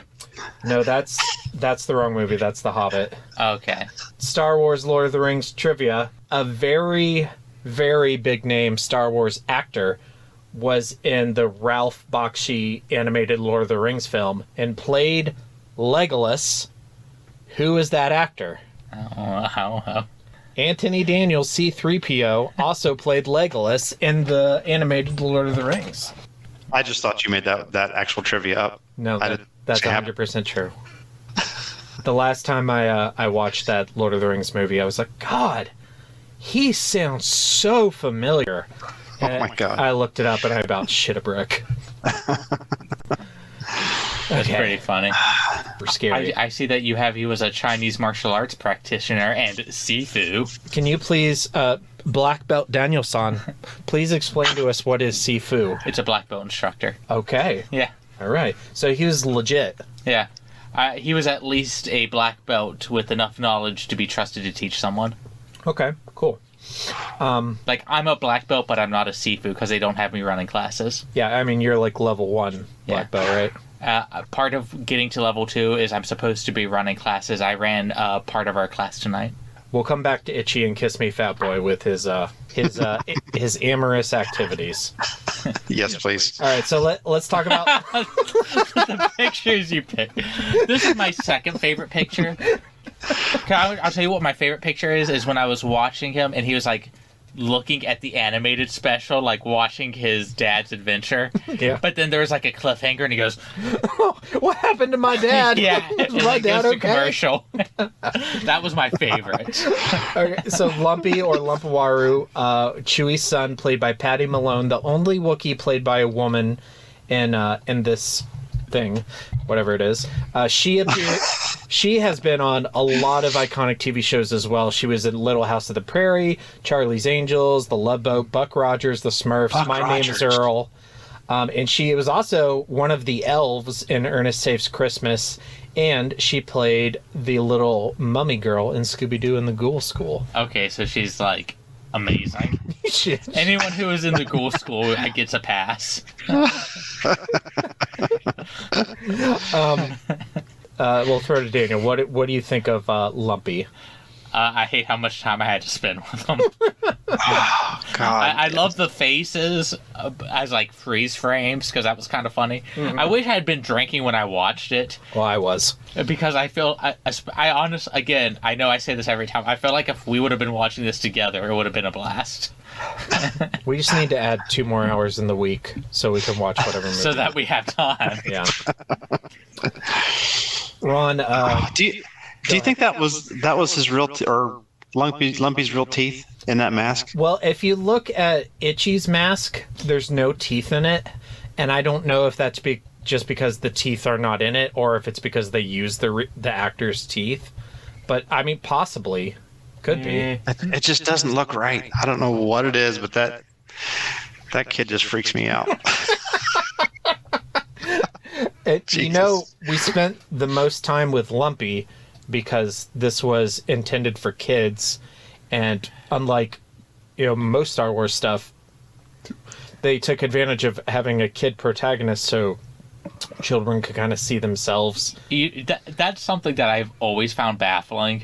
Speaker 1: No, that's the wrong movie. That's The Hobbit.
Speaker 4: Okay.
Speaker 1: Star Wars Lord of the Rings trivia. A very, very big name Star Wars actor was in the Ralph Bakshi animated Lord of the Rings film and played Legolas. Who is that actor?
Speaker 4: Oh.
Speaker 1: Anthony Daniels, C-3PO, also played Legolas in the animated Lord of the Rings.
Speaker 5: I just thought you made that actual trivia up.
Speaker 1: No, that's 100% true. The last time I watched that Lord of the Rings movie, I was like, God, he sounds so familiar. And
Speaker 5: oh my God.
Speaker 1: I looked it up and I about shit a brick.
Speaker 4: That's pretty funny.
Speaker 1: We're scary.
Speaker 4: I see that you as a Chinese martial arts practitioner and Sifu.
Speaker 1: Can you please, Black Belt Daniel-san, please explain to us what is Sifu?
Speaker 4: It's a black belt instructor.
Speaker 1: Okay.
Speaker 4: Yeah.
Speaker 1: All right. So he was legit.
Speaker 4: Yeah. He was at least a black belt with enough knowledge to be trusted to teach someone.
Speaker 1: Okay, cool.
Speaker 4: Like, I'm a black belt, but I'm not a Sifu because they don't have me running classes.
Speaker 1: Yeah, I mean, you're like level 1 black belt, right?
Speaker 4: Part of getting to level 2 is I'm supposed to be running classes. I ran part of our class tonight.
Speaker 1: We'll come back to Itchy and Kiss Me Fat Boy with his amorous activities.
Speaker 5: Yes, please.
Speaker 1: All right, so let's talk about
Speaker 4: the pictures you picked. This is my second favorite picture. I'll tell you what my favorite picture is when I was watching him and he was like looking at the animated special, like watching his dad's adventure.
Speaker 1: Yeah.
Speaker 4: But then there was like a cliffhanger and he goes,
Speaker 1: oh, what happened to my dad?
Speaker 4: Yeah.
Speaker 1: Is my dad okay?
Speaker 4: Commercial. That was my favorite.
Speaker 1: Okay, so Lumpy or Lumpawaru, Chewie's son, played by Patty Malone, the only Wookiee played by a woman in this thing, whatever it is. She has been on a lot of iconic TV shows as well. She was in Little House of the Prairie, Charlie's Angels, The Love Boat, Buck Rogers, The Smurfs, Name is Earl. And she was also one of the elves in Ernest Saves Christmas, and she played the little mummy girl in Scooby-Doo and the Ghoul School.
Speaker 4: Okay, so she's like amazing. Anyone who is in the Ghoul School gets a pass.
Speaker 1: We'll throw to Daniel. What do you think of Lumpy?
Speaker 4: I hate how much time I had to spend with them.
Speaker 5: Oh, God.
Speaker 4: I love the faces as like freeze frames because that was kind of funny. Mm-hmm. I wish I had been drinking when I watched it.
Speaker 1: Well, I was.
Speaker 4: Because I feel, I honestly, again, I know I say this every time. I feel like if we would have been watching this together, it would have been a blast.
Speaker 1: We just need to add 2 more hours in the week so we can watch whatever movie.
Speaker 4: So that we have time.
Speaker 1: Yeah. Ron,
Speaker 5: do you think that was his real or Lumpy's real teeth in that mask?
Speaker 1: Well, if you look at Itchy's mask, there's no teeth in it, and I don't know if that's just because the teeth are not in it, or if it's because they use the actor's teeth. But I mean, possibly, could be.
Speaker 5: It just doesn't look right. I don't know what it is, but that kid just freaks me out.
Speaker 1: You know, we spent the most time with Lumpy because this was intended for kids, and unlike most Star Wars stuff, they took advantage of having a kid protagonist so children could kind of see themselves.
Speaker 4: That's something that I've always found baffling,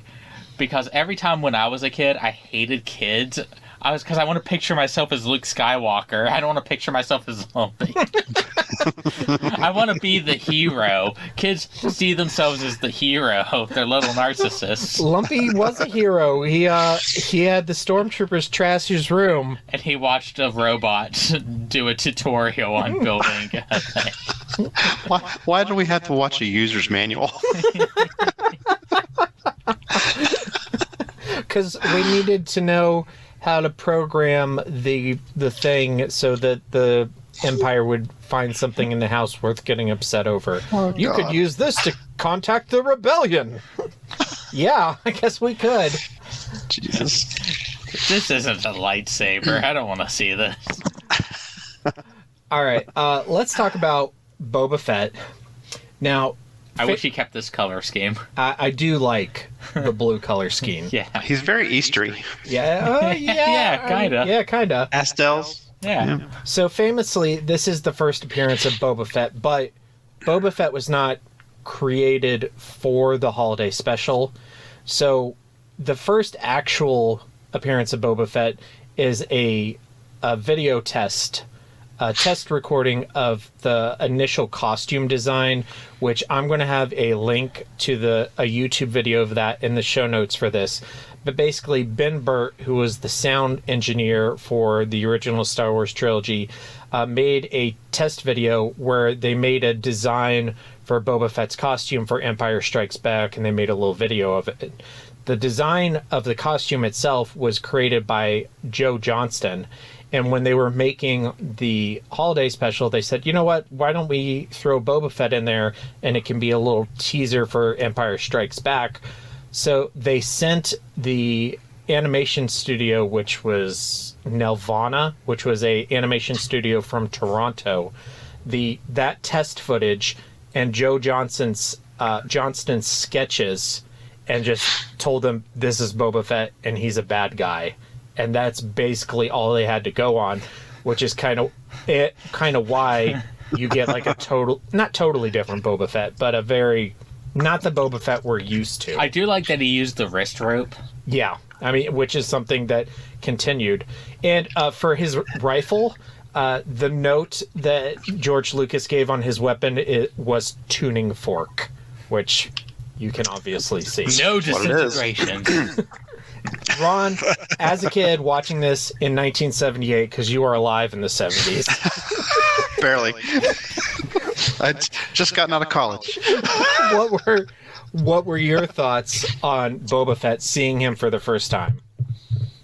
Speaker 4: because every time when I was a kid, I hated kids. Because I want to picture myself as Luke Skywalker. I don't want to picture myself as Lumpy. I want to be the hero. Kids see themselves as the hero. They're little narcissists.
Speaker 1: Lumpy was a hero. He had the stormtroopers trash his room.
Speaker 4: And he watched a robot do a tutorial on building a thing.
Speaker 5: Why do we have to watch a user's manual?
Speaker 1: Because we needed to know how to program the thing so that the Empire would find something in the house worth getting upset over. Oh, you could use this to contact the rebellion. Yeah, I guess we could.
Speaker 5: Jesus.
Speaker 4: This isn't a lightsaber. I don't want to see this.
Speaker 1: All right, let's talk about Boba Fett. Now,
Speaker 4: I wish he kept this color scheme.
Speaker 1: I do like the blue color scheme.
Speaker 4: Yeah.
Speaker 5: He's very Eastery.
Speaker 1: Yeah,
Speaker 4: yeah, kind of.
Speaker 1: Yeah, kind of.
Speaker 5: Pastels.
Speaker 4: Yeah.
Speaker 1: So famously, this is the first appearance of Boba Fett, but Boba Fett was not created for the holiday special. So the first actual appearance of Boba Fett is a video test. A test recording of the initial costume design, which I'm going to have a link to a YouTube video of that in the show notes for this. But basically, Ben Burtt, who was the sound engineer for the original Star Wars trilogy, made a test video where they made a design for Boba Fett's costume for Empire Strikes Back, and they made a little video of it. The design of the costume itself was created by Joe Johnston. And when they were making the holiday special, they said, you know what, why don't we throw Boba Fett in there and it can be a little teaser for Empire Strikes Back. So they sent the animation studio, which was Nelvana, which was a animation studio from Toronto, that test footage and Joe Johnston's Johnston's sketches and just told him this is Boba Fett and he's a bad guy, and that's basically all they had to go on, which is kind of why you get like a not totally different Boba Fett, but a very not the Boba Fett we're used to.
Speaker 4: I do like that he used the wrist rope.
Speaker 1: Yeah, I mean, which is something that continued. And for his rifle, the note that George Lucas gave on his weapon was tuning fork, which you can obviously see.
Speaker 4: No disintegration.
Speaker 1: Ron, as a kid watching this in 1978, because you were alive in the 70s.
Speaker 5: Barely. I'd just gotten out of college.
Speaker 1: What were your thoughts on Boba Fett, seeing him for the first time?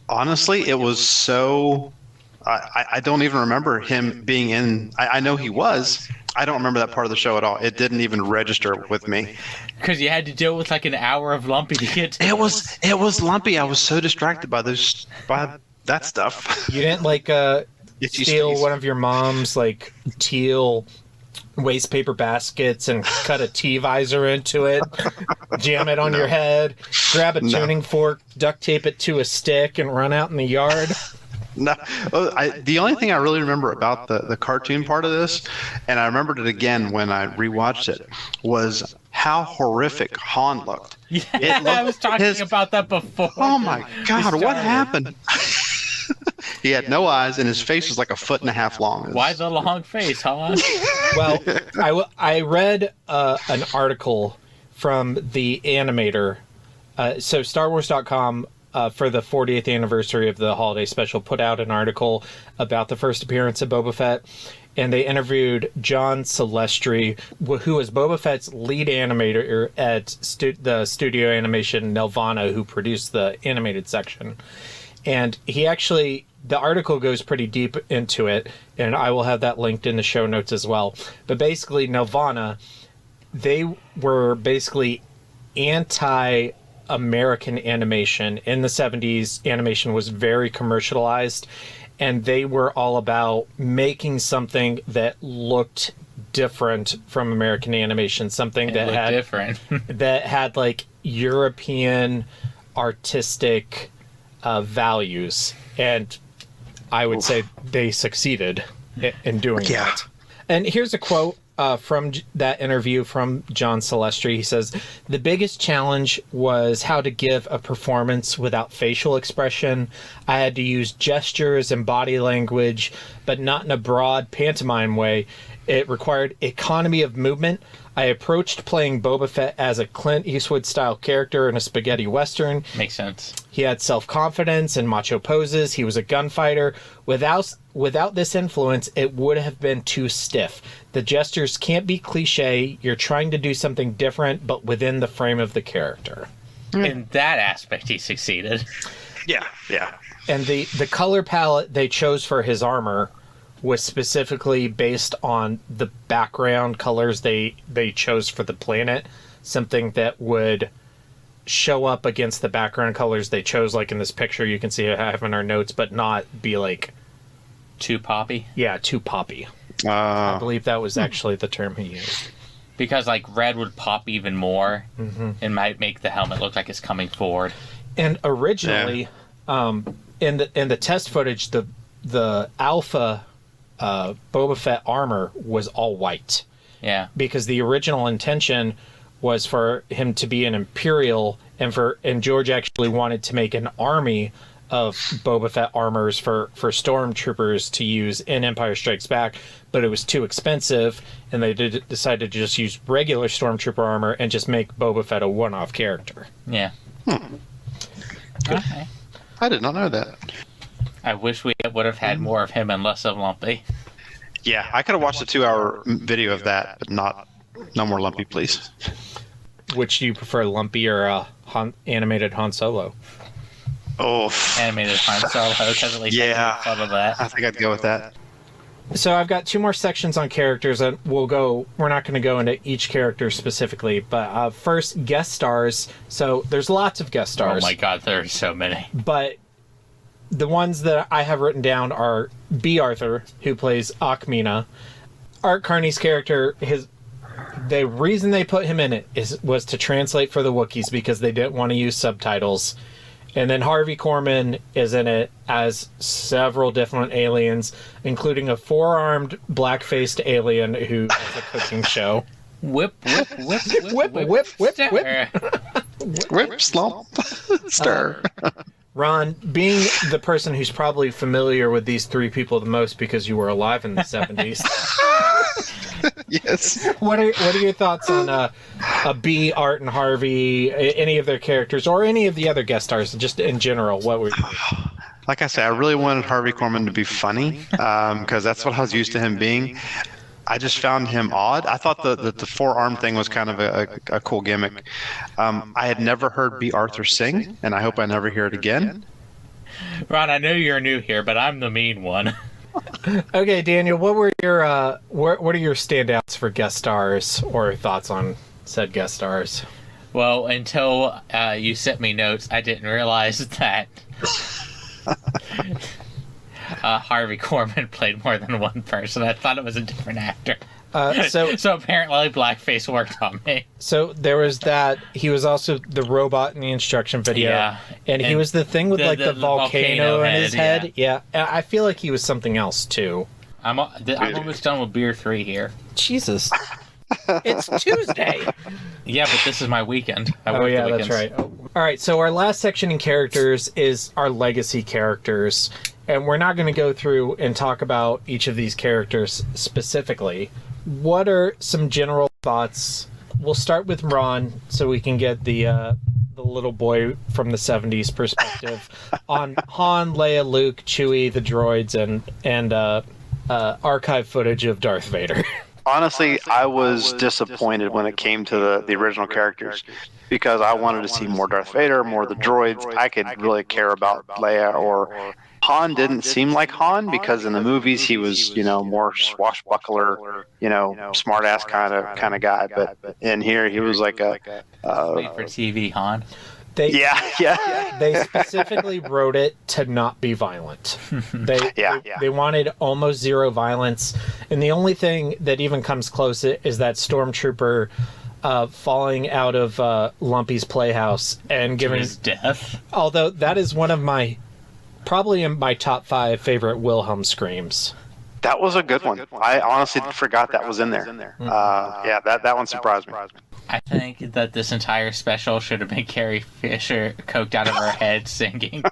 Speaker 5: Honestly, it was so... I don't even remember him being in... I know he was. I don't remember that part of the show at all. It didn't even register with me.
Speaker 4: Because you had to deal with like an hour of Lumpy to get to
Speaker 5: it was Lumpy. I was so distracted by that stuff.
Speaker 1: You didn't like steal one of your mom's like teal waste paper baskets and cut a T-visor into it, jam it on your head, grab a tuning fork, duct tape it to a stick, and run out in the yard?
Speaker 5: No, the only thing I really remember about the cartoon part of this, and I remembered it again when I rewatched it, was how horrific Han looked.
Speaker 4: Yeah, I was talking about that before.
Speaker 5: Oh my God, what happened? He had no eyes, and his face was like a foot and a half long.
Speaker 4: Why the long face, Han?
Speaker 1: Well, I read an article from the Animator. So StarWars.com, for the 40th anniversary of the holiday special, put out an article about the first appearance of Boba Fett, and they interviewed John Celestri, who was Boba Fett's lead animator at the studio animation Nelvana, who produced the animated section. And the article goes pretty deep into it, and I will have that linked in the show notes as well. But basically, Nelvana, they were basically anti-American animation. In the 70s, animation was very commercialized, and they were all about making something that looked different from American animation, something that had
Speaker 4: different.
Speaker 1: that had like European artistic values, and I would say they succeeded in doing that. And here's a quote from that interview from John Celestri. He says, "The biggest challenge was how to give a performance without facial expression. I had to use gestures and body language, but not in a broad pantomime way. It required economy of movement. I approached playing Boba Fett as a Clint Eastwood-style character in a spaghetti western.
Speaker 4: Makes sense.
Speaker 1: He had self-confidence and macho poses. He was a gunfighter. Without this influence, it would have been too stiff. The gestures can't be cliche. You're trying to do something different, but within the frame of the character."
Speaker 4: In that aspect, he succeeded.
Speaker 5: Yeah.
Speaker 1: And the color palette they chose for his armor was specifically based on the background colors they chose for the planet, something that would show up against the background colors they chose, like in this picture you can see I have in our notes, but not be like
Speaker 4: too poppy.
Speaker 1: Yeah, too poppy. I believe that was actually the term he used.
Speaker 4: Because like red would pop even more, and might make the helmet look like it's coming forward.
Speaker 1: And originally, in the test footage, the alpha Boba Fett armor was all white.
Speaker 4: Yeah.
Speaker 1: Because the original intention was for him to be an Imperial, and George actually wanted to make an army of Boba Fett armors for stormtroopers to use in Empire Strikes Back, but it was too expensive, and they decided to just use regular stormtrooper armor and just make Boba Fett a one-off character.
Speaker 4: Yeah. Okay.
Speaker 5: I did not know that.
Speaker 4: I wish we would have had more of him and less of Lumpy.
Speaker 5: Yeah, I could have watched a 2-hour video of that, but no more Lumpy, please.
Speaker 1: Which do you prefer, Lumpy or animated Han Solo?
Speaker 5: Oh,
Speaker 4: animated Han Solo, because at least I thought of that.
Speaker 5: I think I'd go with that.
Speaker 1: So I've got 2 more sections on characters, and we're not going to go into each character specifically, but first, guest stars. So there's lots of guest stars.
Speaker 4: Oh my God, there are so many.
Speaker 1: But the ones that I have written down are B. Arthur, who plays Akmina. Art Carney's character, the reason they put him in it was to translate for the Wookiees because they didn't want to use subtitles. And then Harvey Korman is in it as several different aliens, including a 4-armed, black-faced alien who has a cooking show.
Speaker 4: Whip, whip, whip,
Speaker 1: Whip, whip, whip, whip.
Speaker 5: Whip, slump, stir.
Speaker 1: Ron, being the person who's probably familiar with these three people the most because you were alive in the 70s.
Speaker 5: Yes.
Speaker 1: What are your thoughts on B, Art, and Harvey, any of their characters, or any of the other guest stars, just in general? What were you
Speaker 5: Like I said, I really wanted Harvey Korman to be funny because that's what I was used to him being. I just found him odd. I thought the 4-arm thing was kind of a cool gimmick. I had never heard B. Arthur sing, and I hope I never hear it again.
Speaker 4: Ron, I know you're new here, but I'm the mean one.
Speaker 1: Okay, Daniel, what were your what are your standouts for guest stars or thoughts on said guest stars?
Speaker 4: Well, until you sent me notes, I didn't realize that Harvey Korman played more than one person. I thought it was a different actor. So apparently blackface worked on me.
Speaker 1: So there was that. He was also the robot in the instruction video.
Speaker 4: Yeah.
Speaker 1: And he was the thing with the volcano in his head. Yeah. I feel like he was something else too.
Speaker 4: I'm almost done with beer 3 here.
Speaker 1: Jesus. It's Tuesday.
Speaker 4: Yeah, but this is my weekend.
Speaker 1: Oh yeah, that's right. All right, so our last section in characters is our legacy characters. And we're not going to go through and talk about each of these characters specifically. What are some general thoughts? We'll start with Ron, so we can get the little boy from the 70s perspective on Han, Leia, Luke, Chewie, the droids, and archive footage of Darth Vader.
Speaker 5: Honestly, I was disappointed when it came to the original characters because I wanted to see more Darth Vader, more of the droids. I could really care about Leia or Han. Didn't seem like Han because in the movies he was, more swashbuckler, smart-ass kind of guy. But in here he was like a
Speaker 4: made for TV Han.
Speaker 1: They
Speaker 5: Yeah.
Speaker 1: specifically wrote it to not be violent. They wanted almost zero violence, and the only thing that even comes close is that stormtrooper falling out of Lumpy's playhouse and giving
Speaker 4: his death.
Speaker 1: Although that is one of my probably in my top 5 favorite Wilhelm screams.
Speaker 5: That was a good one. I honestly forgot that was in there. That one surprised me.
Speaker 4: I think that this entire special should have been Carrie Fisher coked out of her head singing.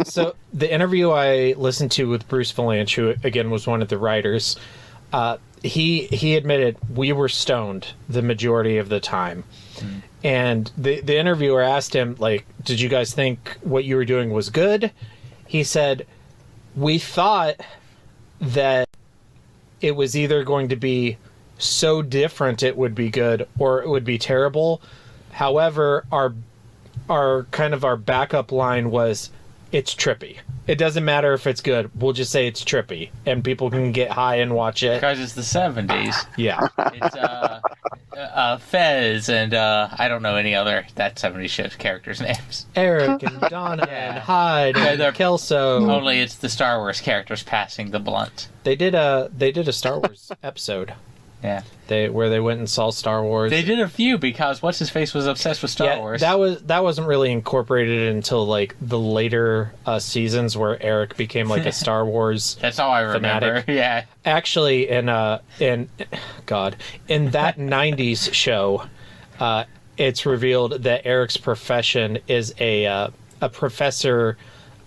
Speaker 1: So the interview I listened to with Bruce Vilanch, who again was one of the writers, he admitted we were stoned the majority of the time. And the interviewer asked him, like, did you guys think what you were doing was good? He said, we thought that it was either going to be so different it would be good or it would be terrible. However, our kind of our backup line was, it's trippy. It doesn't matter if it's good. We'll just say it's trippy, and people can get high and watch it.
Speaker 4: Because it's the 70s.
Speaker 1: Yeah.
Speaker 4: It's Fez and I don't know any other that 70s show's characters' names.
Speaker 1: Eric and Donna and Hyde and Kelso.
Speaker 4: Only it's the Star Wars characters passing the blunt.
Speaker 1: They did a Star Wars episode.
Speaker 4: Yeah.
Speaker 1: Where they went and saw Star Wars.
Speaker 4: They did a few because what's his face was obsessed with Star Wars.
Speaker 1: That wasn't really incorporated until like the later seasons where Eric became like a Star Wars.
Speaker 4: That's all I remember.
Speaker 1: Fanatic.
Speaker 4: Yeah.
Speaker 1: Actually, in that '90s show, it's revealed that Eric's profession is a professor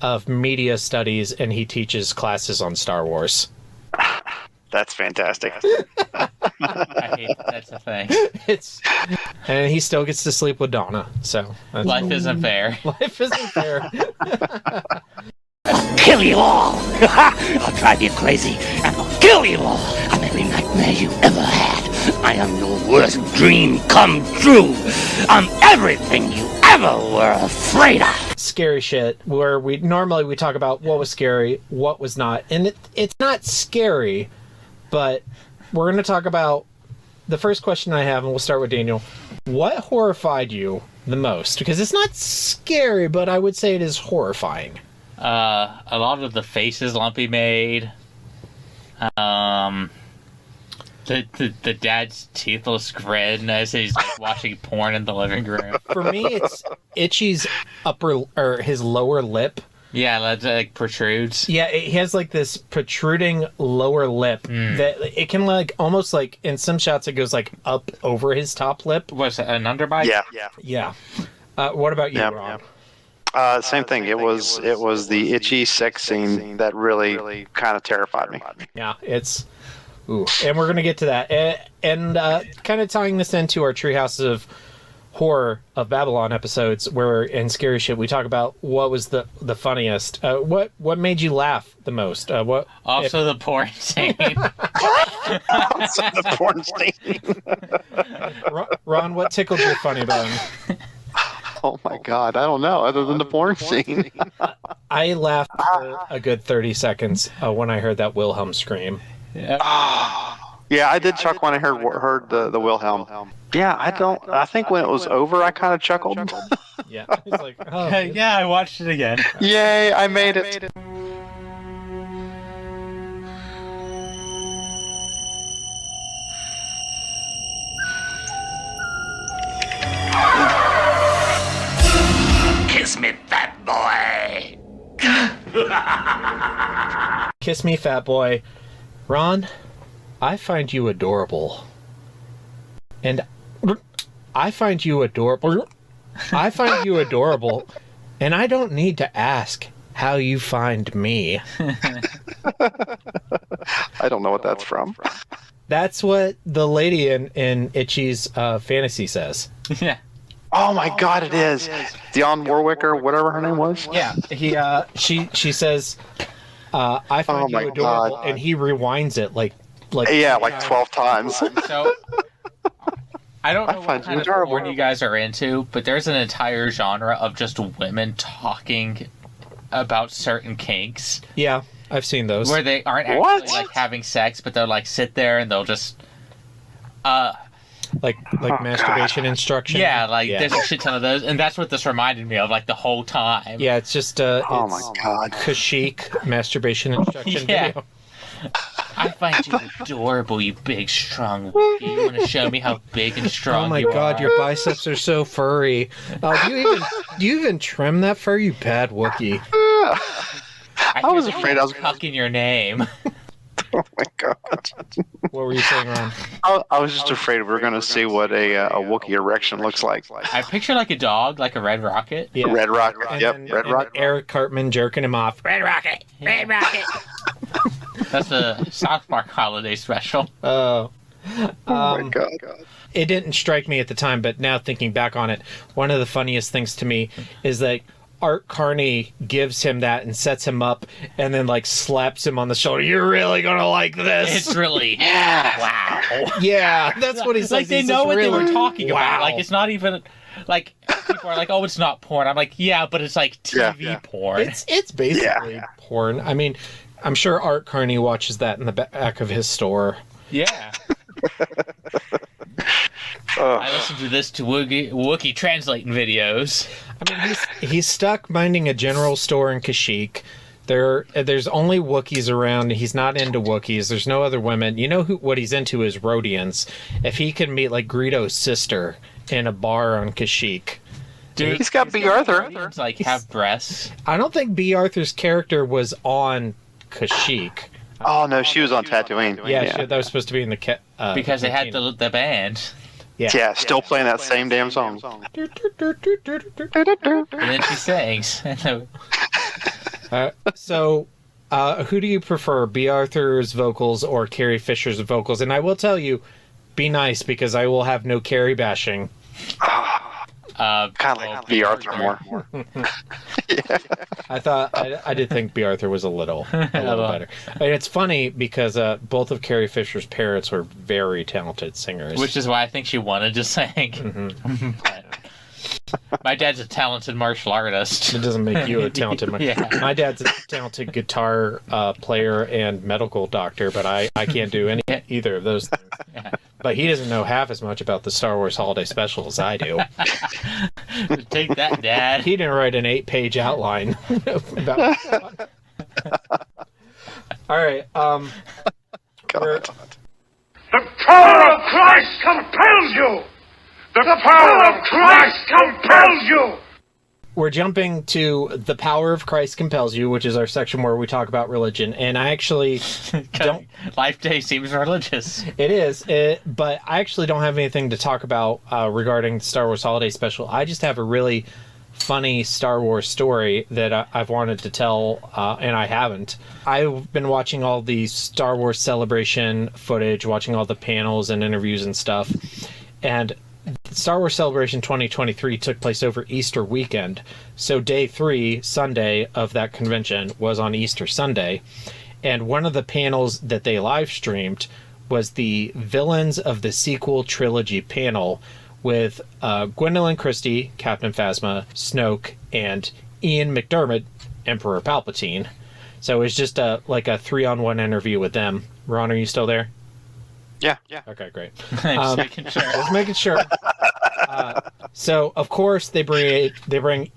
Speaker 1: of media studies, and he teaches classes on Star Wars.
Speaker 5: That's fantastic.
Speaker 4: I hate that's a thing.
Speaker 1: And he still gets to sleep with Donna. So
Speaker 4: life isn't fair.
Speaker 1: Life isn't fair.
Speaker 10: Kill you all! I'll drive you crazy and I'll kill you all! I'm every nightmare you ever had. I am your worst dream come true. I'm everything you ever were afraid of.
Speaker 1: Scary shit, where we normally talk about what was scary, what was not, and it's not scary. But we're going to talk about the first question I have, and we'll start with Daniel. What horrified you the most? Because it's not scary, but I would say it is horrifying.
Speaker 4: A lot of the faces Lumpy made. The dad's teethless grin as he's like watching porn in the living room.
Speaker 1: For me, it's Itchy's his lower lip.
Speaker 4: Yeah, that like protrudes.
Speaker 1: Yeah, he has like this protruding lower lip that it can like almost like in some shots it goes like up over his top lip.
Speaker 4: Was it an underbite?
Speaker 5: Yeah.
Speaker 1: What about you, Ron?
Speaker 5: Same thing. It was the Itchy sex scene that really kind of terrified me.
Speaker 1: Yeah, it's... Ooh. And we're going to get to that. And kind of tying this into our Treehouse of Horror of Babylon episodes, where in Scary Shit we talk about what was the funniest. What made you laugh the most? The
Speaker 4: porn scene.
Speaker 5: Also the porn scene.
Speaker 1: Ron, what tickled your funny bone?
Speaker 5: Oh my God, I don't know. Other than the porn scene,
Speaker 1: I laughed for a good 30 seconds when I heard that Wilhelm scream.
Speaker 5: Yeah, I did chuckle when I heard the Wilhelm. Yeah, I think when it was over, I kind of chuckled.
Speaker 1: Yeah, it's like, oh,
Speaker 4: yeah, I watched it again.
Speaker 5: Yay, I made it.
Speaker 10: Kiss me, fat boy.
Speaker 1: Kiss me, fat boy. Ron, I find you adorable. And I find you adorable. I find you adorable. And I don't need to ask how you find me.
Speaker 5: I don't know what that's from.
Speaker 1: That's what the lady in Itchy's fantasy says.
Speaker 4: Yeah.
Speaker 5: Oh my God, it is. Dionne Warwick or whatever her name was.
Speaker 1: Yeah, she says, "I find you adorable," and he rewinds it like
Speaker 5: 12 times.
Speaker 4: So I don't know what kind of porn you guys are into, but there's an entire genre of just women talking about certain kinks.
Speaker 1: Yeah, I've seen those
Speaker 4: where they aren't actually like having sex, but they'll like sit there and they'll just
Speaker 1: like masturbation instruction.
Speaker 4: Yeah, there's a shit ton of those, and that's what this reminded me of, like the whole time.
Speaker 1: Yeah, it's just
Speaker 5: oh my God,
Speaker 1: Kashyyyk masturbation instruction video.
Speaker 4: I find you adorable, you big strong Wookiee. You want to show me how big and strong you are?
Speaker 1: Oh my God, your biceps are so furry. Do you even trim that fur, you bad Wookiee?
Speaker 4: I was afraid I was cucking your name.
Speaker 5: Oh my God.
Speaker 1: What were you saying, Ron?
Speaker 5: I was just afraid we were going to see what a Wookiee erection looks like.
Speaker 4: I picture like a dog, like a Red Rocket.
Speaker 1: Yeah.
Speaker 5: Red Rocket, Red Rocket.
Speaker 1: Eric Cartman jerking him off.
Speaker 4: Red Rocket! Red Rocket! That's a South Park holiday special.
Speaker 1: Oh.
Speaker 5: My God.
Speaker 1: It didn't strike me at the time, but now thinking back on it, one of the funniest things to me is that Art Carney gives him that and sets him up and then like slaps him on the shoulder. You're really gonna like this.
Speaker 4: It's really wow.
Speaker 1: Yeah, that's what he's
Speaker 4: like. They know what they were talking about.
Speaker 1: Wow.
Speaker 4: Like it's not even like people are like, oh, it's not porn. I'm like, yeah, but it's like TV porn.
Speaker 1: It's basically porn. I mean, I'm sure Art Carney watches that in the back of his store.
Speaker 4: Yeah. I listen to this to Wookiee translating videos.
Speaker 1: I mean, he's stuck minding a general store in Kashyyyk. There's only Wookiees around. He's not into Wookiees. There's no other women. You know what he's into is Rhodians. If he can meet like Greedo's sister in a bar on Kashyyyk.
Speaker 4: Dude,
Speaker 5: he's got B. Arthur.
Speaker 4: Like have breasts.
Speaker 1: I don't think B. Arthur's character was on Kashyyyk.
Speaker 5: Oh no, she was on Tatooine.
Speaker 1: Yeah. That was supposed to be in the
Speaker 4: because they had the band.
Speaker 1: Yeah,
Speaker 5: still playing that same damn song.
Speaker 4: And then she sings.
Speaker 1: So, who do you prefer, B. Arthur's vocals or Carrie Fisher's vocals? And I will tell you, be nice because I will have no Carrie bashing.
Speaker 5: Kind of like B. Arthur more.
Speaker 1: Yeah. I did think B. Arthur was a little better. And it's funny because both of Carrie Fisher's parents were very talented singers,
Speaker 4: which is why I think she wanted to sing.
Speaker 1: Mm-hmm.
Speaker 4: My dad's a talented martial artist.
Speaker 1: It doesn't make you a talented My dad's a talented guitar player and medical doctor, but I can't do either of those things. Yeah. But he doesn't know half as much about the Star Wars Holiday Special as I do.
Speaker 4: Take that, Dad.
Speaker 1: He didn't write an 8-page outline about. All right.
Speaker 6: The
Speaker 10: The power of Christ compels you!
Speaker 1: We're jumping to The Power of Christ Compels You, which is our section where we talk about religion. And I actually don't...
Speaker 4: Life Day seems religious.
Speaker 1: It is, but I actually don't have anything to talk about regarding the Star Wars Holiday Special. I just have a really funny Star Wars story that I've wanted to tell, and I haven't. I've been watching all the Star Wars Celebration footage, watching all the panels and interviews and stuff, and Star Wars Celebration 2023 took place over Easter weekend. So day 3, Sunday, of that convention was on Easter Sunday. And one of the panels that they live streamed was the Villains of the Sequel Trilogy panel with Gwendolyn Christie, Captain Phasma, Snoke, and Ian McDiarmid, Emperor Palpatine. So it was just a 3-on-1 interview with them. Ron, are you still there?
Speaker 5: Yeah.
Speaker 1: Okay, great.
Speaker 4: Just making sure.
Speaker 1: Just making sure. So, of course, they bring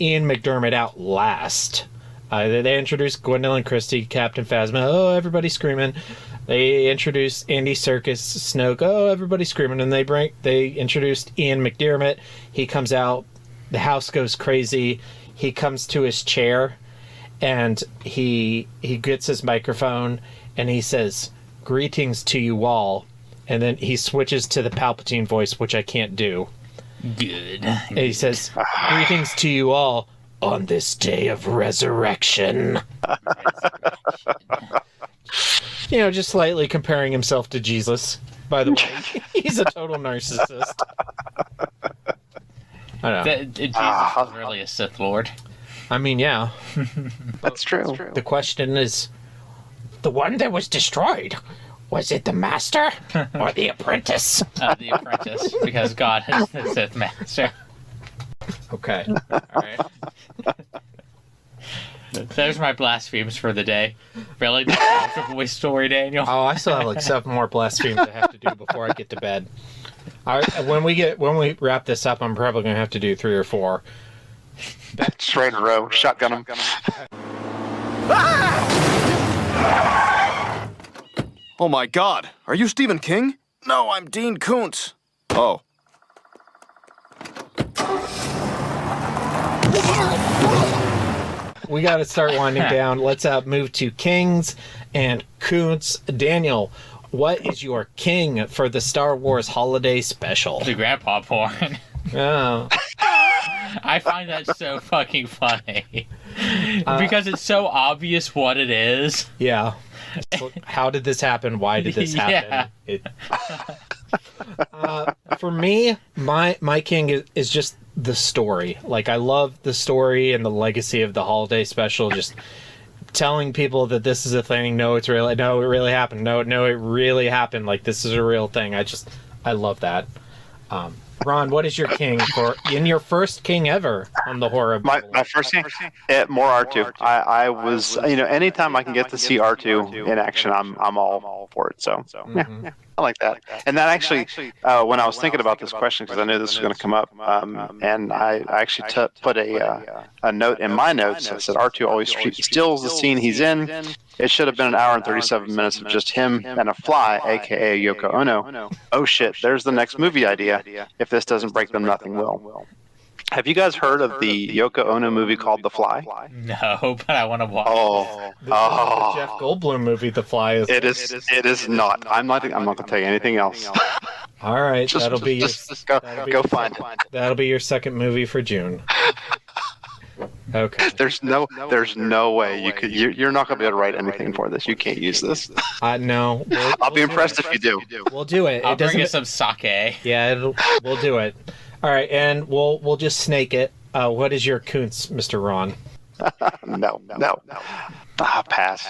Speaker 1: Ian McDiarmid out last. They introduce Gwendolyn Christie, Captain Phasma. Oh, everybody's screaming. They introduce Andy Serkis, Snoke. Oh, everybody's screaming. And they introduced Ian McDiarmid. He comes out. The house goes crazy. He comes to his chair, and he gets his microphone, and he says, "Greetings to you all." And then he switches to the Palpatine voice, which I can't do.
Speaker 4: Good.
Speaker 1: And he says, "Greetings to you all on this day of resurrection." Just slightly comparing himself to Jesus, by the way. He's a total narcissist. I don't know.
Speaker 4: Jesus is really a Sith Lord.
Speaker 1: I mean, yeah.
Speaker 5: That's true.
Speaker 1: The question is, the one that was destroyed, was it the master or the apprentice?
Speaker 4: The apprentice, because God is the Sith Master.
Speaker 1: Okay.
Speaker 4: All right. There's my blasphemies for the day. Really? That's a boy story, Daniel?
Speaker 1: Oh, I still have 7 more blasphemies I have to do before I get to bed. All right, when we wrap this up, I'm probably going to have to do 3 or 4.
Speaker 5: Straight in a row. Shotgun them.
Speaker 11: Oh my God, are you Stephen King? No, I'm Dean Koontz. Oh.
Speaker 1: We got to start winding down. Let's move to Kings and Koontz. Daniel, what is your king for the Star Wars Holiday Special?
Speaker 4: The grandpa porn.
Speaker 1: Oh.
Speaker 4: I find that so fucking funny. Because it's so obvious what it is.
Speaker 1: Yeah. How did this happen? Why did this happen?
Speaker 4: Yeah.
Speaker 1: For me, my king is just the story. I love the story and the legacy of the holiday special. Just telling people that this is a thing. No, it really happened. No, it really happened. This is a real thing. I love that. Ron, what is your king in your first king ever on the horror?
Speaker 5: My first king, more R2. I was, anytime I can get to see R2 in action, I'm all for it. So yeah, I like that. And that actually, when I was thinking about this question, because I knew this was going to come up, and I actually put a note in my notes. I said R2 always steals the scene he's in. It should have been 1 hour and 37 minutes of just him and a fly, a.k.a. Yoko Ono. Oh shit, there's the next movie idea. If this doesn't break them, nothing will. Have you guys heard of the Yoko Ono movie called The Fly?
Speaker 4: No, but I want to watch
Speaker 1: it. The Jeff Goldblum movie, The Fly, is...
Speaker 5: It is not. I'm not going to tell you anything else.
Speaker 1: All right,
Speaker 5: go find it.
Speaker 1: That'll be your second movie for June. Okay.
Speaker 5: There's no way you could. You're not going to be able to write anything for this. You can't use this.
Speaker 1: No.
Speaker 5: I'll be impressed if you do.
Speaker 1: We'll do it.
Speaker 4: I'll bring you some sake.
Speaker 1: Yeah, we'll do it. All right, and we'll just snake it. What is your Koontz, Mr. Ron?
Speaker 5: No. Pass.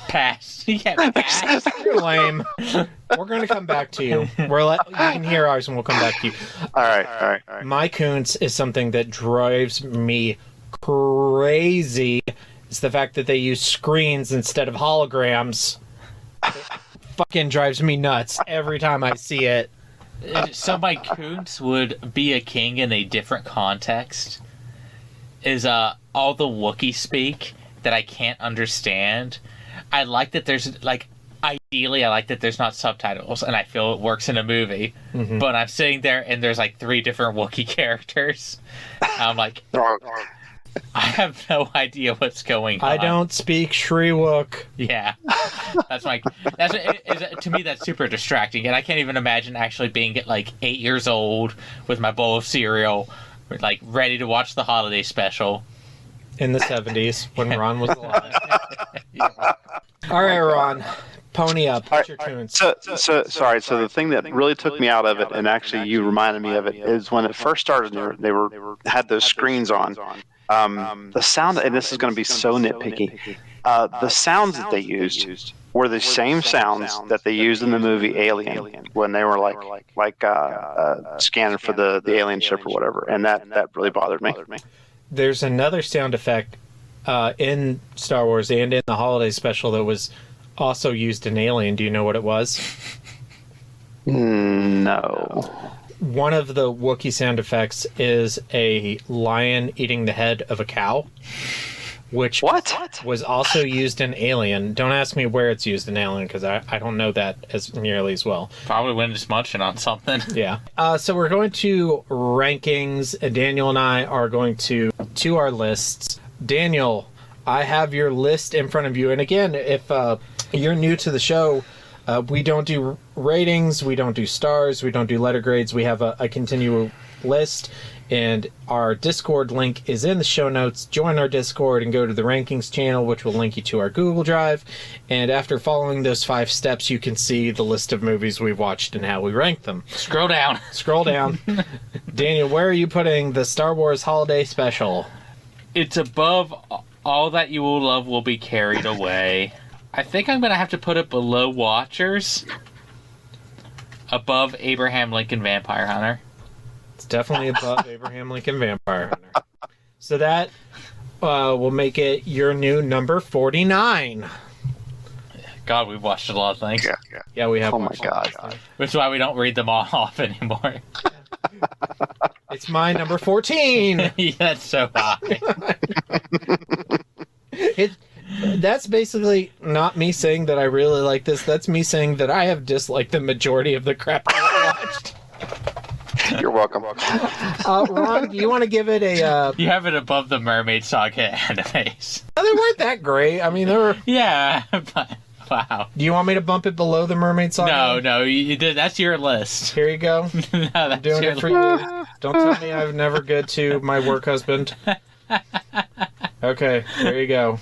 Speaker 4: Pass. You can't pass.
Speaker 1: You're lame. We're going to come back to you. You can hear ours, and we'll come back to you.
Speaker 5: All right.
Speaker 1: My Koontz is something that drives me crazy. It's the fact that they use screens instead of holograms. It fucking drives me nuts every time I see it.
Speaker 4: So my Koontz would be a king in a different context. Is all the Wookiee speak that I can't understand. I like that there's ideally, I like that there's not subtitles, and I feel it works in a movie.
Speaker 1: Mm-hmm.
Speaker 4: But I'm sitting there, and there's like 3 different Wookiee characters. I'm like, I have no idea what's going on.
Speaker 1: I don't speak Shriwook.
Speaker 4: Yeah, to me that's super distracting, and I can't even imagine actually being at like 8 years old with my bowl of cereal, like ready to watch the holiday special
Speaker 1: in the 70s when Ron was alive. All right, Ron, pony up. What's your tunes?
Speaker 12: So the thing that really took me out of it, and actually you reminded me of it, is when it first started. They had those screens on. The sound, and this is going to be so nitpicky, the sounds that they used were the same sounds that they used in the movie Alien when they were scanning for the alien ship or whatever, and that really bothered me.
Speaker 1: There's another sound effect in Star Wars and in the holiday special that was also used in Alien. Do you know what it was?
Speaker 12: No.
Speaker 1: One of the Wookiee sound effects is a lion eating the head of a cow, which was also used in Alien. Don't ask me where it's used in Alien, because I don't know that as nearly as well.
Speaker 4: Probably when it's munching on something.
Speaker 1: Yeah. So we're going to rankings. Daniel and I are going to our lists. Daniel, I have your list in front of you. And again, if you're new to the show, we don't do ratings, we don't do stars, we don't do letter grades. We have a continual list, and our Discord link is in the show notes. Join our Discord and go to the rankings channel, which will link you to our Google Drive. And after following those 5 steps, you can see the list of movies we've watched and how we rank them.
Speaker 4: Scroll down.
Speaker 1: Scroll down. Daniel, where are you putting the Star Wars Holiday Special?
Speaker 4: It's above All That You Will Love Will Be Carried Away. I think I'm going to have to put it below Watchers, above Abraham Lincoln Vampire Hunter.
Speaker 1: It's definitely above Abraham Lincoln Vampire Hunter. So that will make it your new number 49.
Speaker 4: God, we've watched a lot of things.
Speaker 1: Yeah, we have.
Speaker 12: Oh my God.
Speaker 4: Which is why we don't read them all off anymore.
Speaker 1: It's my number 14.
Speaker 4: Yeah, that's so high.
Speaker 1: That's basically not me saying that I really like this. That's me saying that I have disliked the majority of the crap I watched.
Speaker 12: You're welcome.
Speaker 1: Ron, do you want to give it a...
Speaker 4: You have it above the Mermaid Saga animes.
Speaker 1: No, they weren't that great. I mean, they were...
Speaker 4: Yeah, but... Wow.
Speaker 1: Do you want me to bump it below the Mermaid Saga?
Speaker 4: No, you did. That's your list.
Speaker 1: Here you go.
Speaker 4: No,
Speaker 1: I'm doing it for you. Don't tell me I've never good to my work husband. Okay, there you go.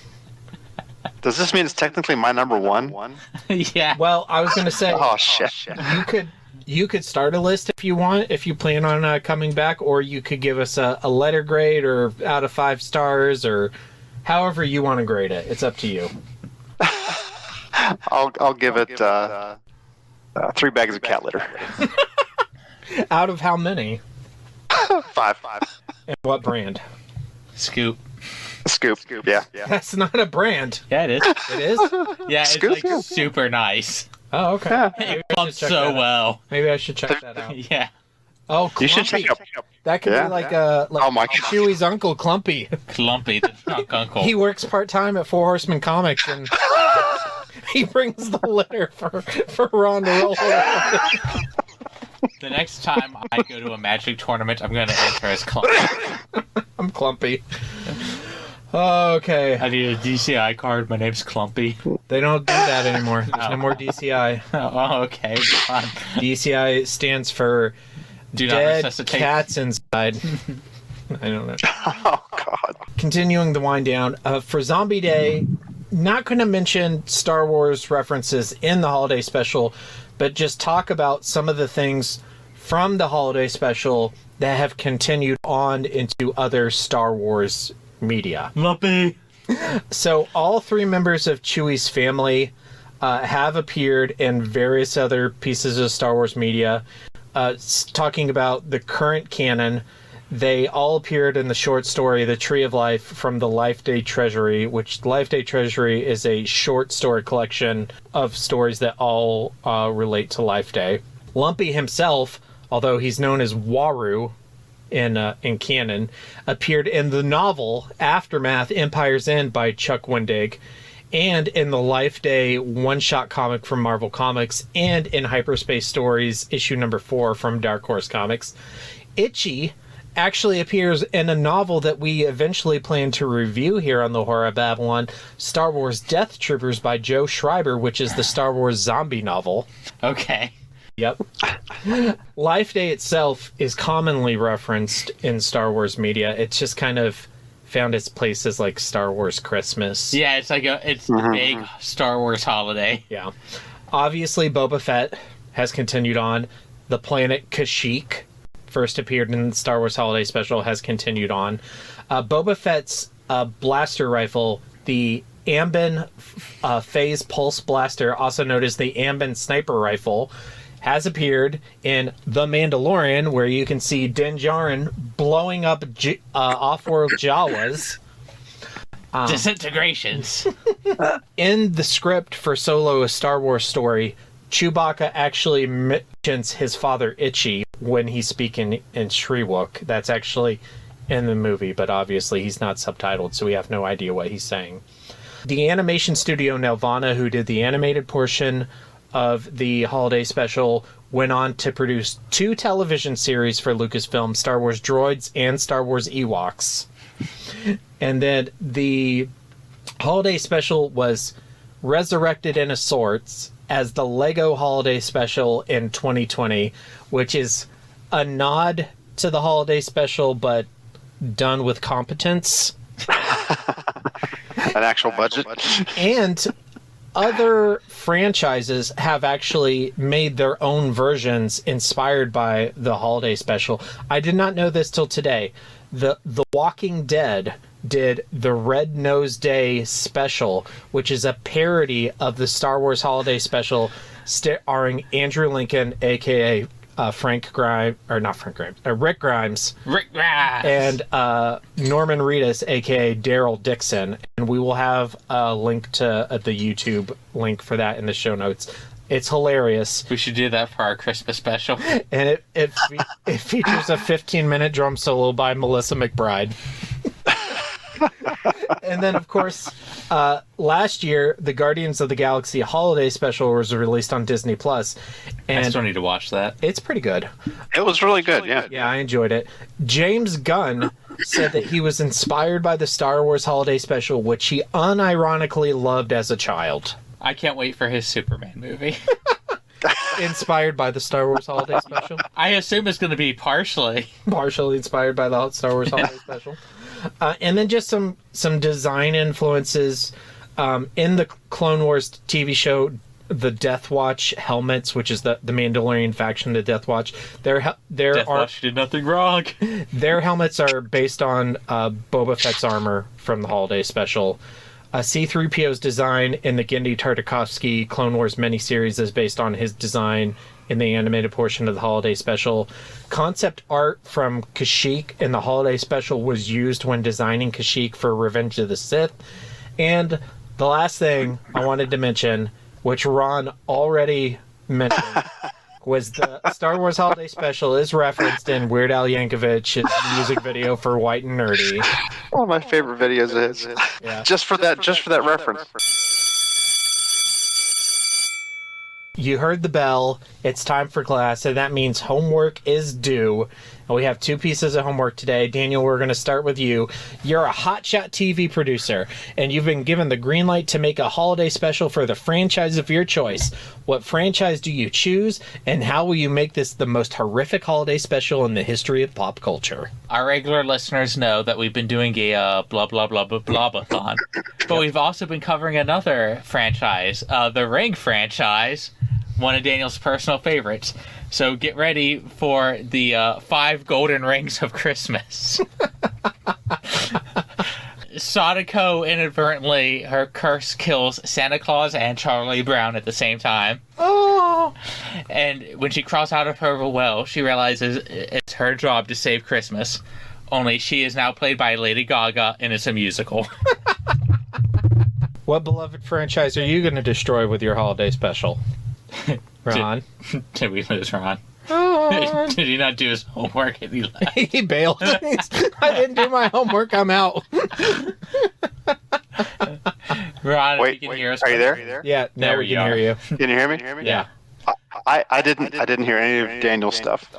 Speaker 12: Does this mean it's technically my number 1?
Speaker 4: Yeah.
Speaker 1: Well, I was going to say...
Speaker 12: Oh, shit.
Speaker 1: You could start a list if you want, if you plan on coming back, or you could give us a letter grade or out of 5 stars, or however you want to grade it. It's up to you.
Speaker 12: I'll give it 3 bags of cat litter.
Speaker 1: Out of how many?
Speaker 12: 5.
Speaker 1: And what brand?
Speaker 4: Scoop.
Speaker 12: Scoop. Yeah.
Speaker 1: That's not a brand.
Speaker 4: Yeah, it is.
Speaker 1: It is?
Speaker 4: Yeah, it's
Speaker 12: Scoop,
Speaker 4: like super nice.
Speaker 1: Oh, okay.
Speaker 4: It pumps so well.
Speaker 1: Maybe I should check that out.
Speaker 4: Yeah.
Speaker 1: Oh, Clumpy.
Speaker 12: You should check out.
Speaker 1: That could be like oh
Speaker 12: my God.
Speaker 1: Chewie's uncle, Clumpy.
Speaker 4: Clumpy, the drunk uncle.
Speaker 1: He works part-time at Four Horsemen Comics, and he brings the litter for Ron to roll around.
Speaker 4: The next time I go to a Magic tournament, I'm going to enter as Clumpy.
Speaker 1: I'm Clumpy. Okay.
Speaker 4: I need a DCI card. My name's Clumpy.
Speaker 1: They don't do that anymore. There's no more DCI.
Speaker 4: Oh, okay. Fine.
Speaker 1: DCI stands for
Speaker 4: Do not
Speaker 1: Dead
Speaker 4: resuscitate.
Speaker 1: Cats Inside. I don't know.
Speaker 12: Oh, God.
Speaker 1: Continuing the wind down, for Zombie Day, not going to mention Star Wars references in the holiday special, but just talk about some of the things from the holiday special that have continued on into other Star Wars media.
Speaker 4: Lumpy.
Speaker 1: So all 3 members of Chewie's family have appeared in various other pieces of Star Wars media. Talking about the current canon, they all appeared in the short story The Tree of Life from the Life Day Treasury, which Life Day Treasury is a short story collection of stories that all relate to Life Day. Lumpy himself, although he's known as Waru in canon, appeared in the novel Aftermath Empire's End by Chuck Wendig, and in the Life Day one-shot comic from Marvel Comics, and in Hyperspace Stories issue number 4 from Dark Horse Comics. Itchy actually appears in a novel that we eventually plan to review here on the Horror of Babylon, Star Wars Death Troopers by Joe Schreiber, which is the Star Wars zombie novel.
Speaker 4: Okay.
Speaker 1: Yep. Life Day itself is commonly referenced in Star Wars media. It's just kind of found its place as like Star Wars Christmas.
Speaker 4: Yeah, it's like a big Star Wars holiday.
Speaker 1: Yeah. Obviously, Boba Fett has continued on. The planet Kashyyyk first appeared in the Star Wars Holiday Special, has continued on. Boba Fett's blaster rifle, the Ambin Phase Pulse Blaster, also known as the Ambin Sniper Rifle, has appeared in The Mandalorian, where you can see Din Djarin blowing up off-world Jawas.
Speaker 4: Disintegrations.
Speaker 1: In the script for Solo: A Star Wars Story, Chewbacca actually mentions his father Itchy when he's speaking in Shriwook. That's actually in the movie, but obviously he's not subtitled, so we have no idea what he's saying. The animation studio Nelvana, who did the animated portion of the holiday special, went on to produce 2 television series for Lucasfilm, Star Wars Droids and Star Wars Ewoks. And then the holiday special was resurrected in a sorts as the Lego Holiday Special in 2020, which is a nod to the holiday special, but done with competence.
Speaker 12: An actual budget.
Speaker 1: And other franchises have actually made their own versions inspired by the holiday special. I did not know this till today. The Walking Dead did the Red Nose Day special, which is a parody of the Star Wars Holiday Special, starring Andrew Lincoln, aka Rick Grimes, and Norman Reedus, aka Daryl Dixon. And we will have a link to the YouTube link for that in the show notes. It's hilarious.
Speaker 4: We should do that for our Christmas special.
Speaker 1: And it features a 15-minute drum solo by Melissa McBride. And then, of course, last year, the Guardians of the Galaxy Holiday Special was released on Disney Plus. And
Speaker 4: I still need to watch that.
Speaker 1: It's pretty good.
Speaker 12: It was really good, yeah.
Speaker 1: Yeah, I enjoyed it. James Gunn said that he was inspired by the Star Wars Holiday Special, which he unironically loved as a child.
Speaker 4: I can't wait for his Superman movie.
Speaker 1: Inspired by the Star Wars Holiday Special?
Speaker 4: I assume it's going to be partially
Speaker 1: inspired by the Star Wars Holiday Special. And then just some design influences. In the Clone Wars TV show, the Death Watch helmets, which is the Mandalorian faction, the Death Watch,
Speaker 4: Death Watch did nothing wrong.
Speaker 1: Their helmets are based on Boba Fett's armor from the Holiday Special. C-3PO's design in the Genndy Tartakovsky Clone Wars miniseries is based on his design in the animated portion of the Holiday Special. Concept art from Kashyyyk in the Holiday Special was used when designing Kashyyyk for Revenge of the Sith. And the last thing I wanted to mention, which Ron already mentioned, was the Star Wars Holiday Special is referenced in Weird Al Yankovic's music video for White and Nerdy.
Speaker 12: One of my favorite videos is just for that reference.
Speaker 1: You heard the bell. It's time for class, and that means homework is due. And we have 2 pieces of homework today. Daniel, we're going to start with you. You're a hotshot TV producer, and you've been given the green light to make a holiday special for the franchise of your choice. What franchise do you choose, and how will you make this the most horrific holiday special in the history of pop culture?
Speaker 4: Our regular listeners know that we've been doing a blah, blah, blah, blah, blah-a-thon. But we've also been covering another franchise, the Ring franchise, one of Daniel's personal favorites. So get ready for the 5 golden rings of Christmas. Sadako inadvertently, her curse kills Santa Claus and Charlie Brown at the same time.
Speaker 1: Oh!
Speaker 4: And when she crawls out of her well, she realizes it's her job to save Christmas. Only she is now played by Lady Gaga, and it's a musical.
Speaker 1: What beloved franchise are you going to destroy with your holiday special? Ron?
Speaker 4: Did we lose Ron?
Speaker 1: Oh.
Speaker 4: Did he not do his homework and he left?
Speaker 1: He bailed. I didn't do my homework. I'm out.
Speaker 4: Ron,
Speaker 12: Wait,
Speaker 4: if you can hear us.
Speaker 12: are you there?
Speaker 1: Yeah, now
Speaker 4: There
Speaker 1: we
Speaker 4: we
Speaker 1: can
Speaker 4: are.
Speaker 1: hear you.
Speaker 12: Can you hear me?
Speaker 4: Yeah.
Speaker 12: I didn't hear any of Daniel's stuff.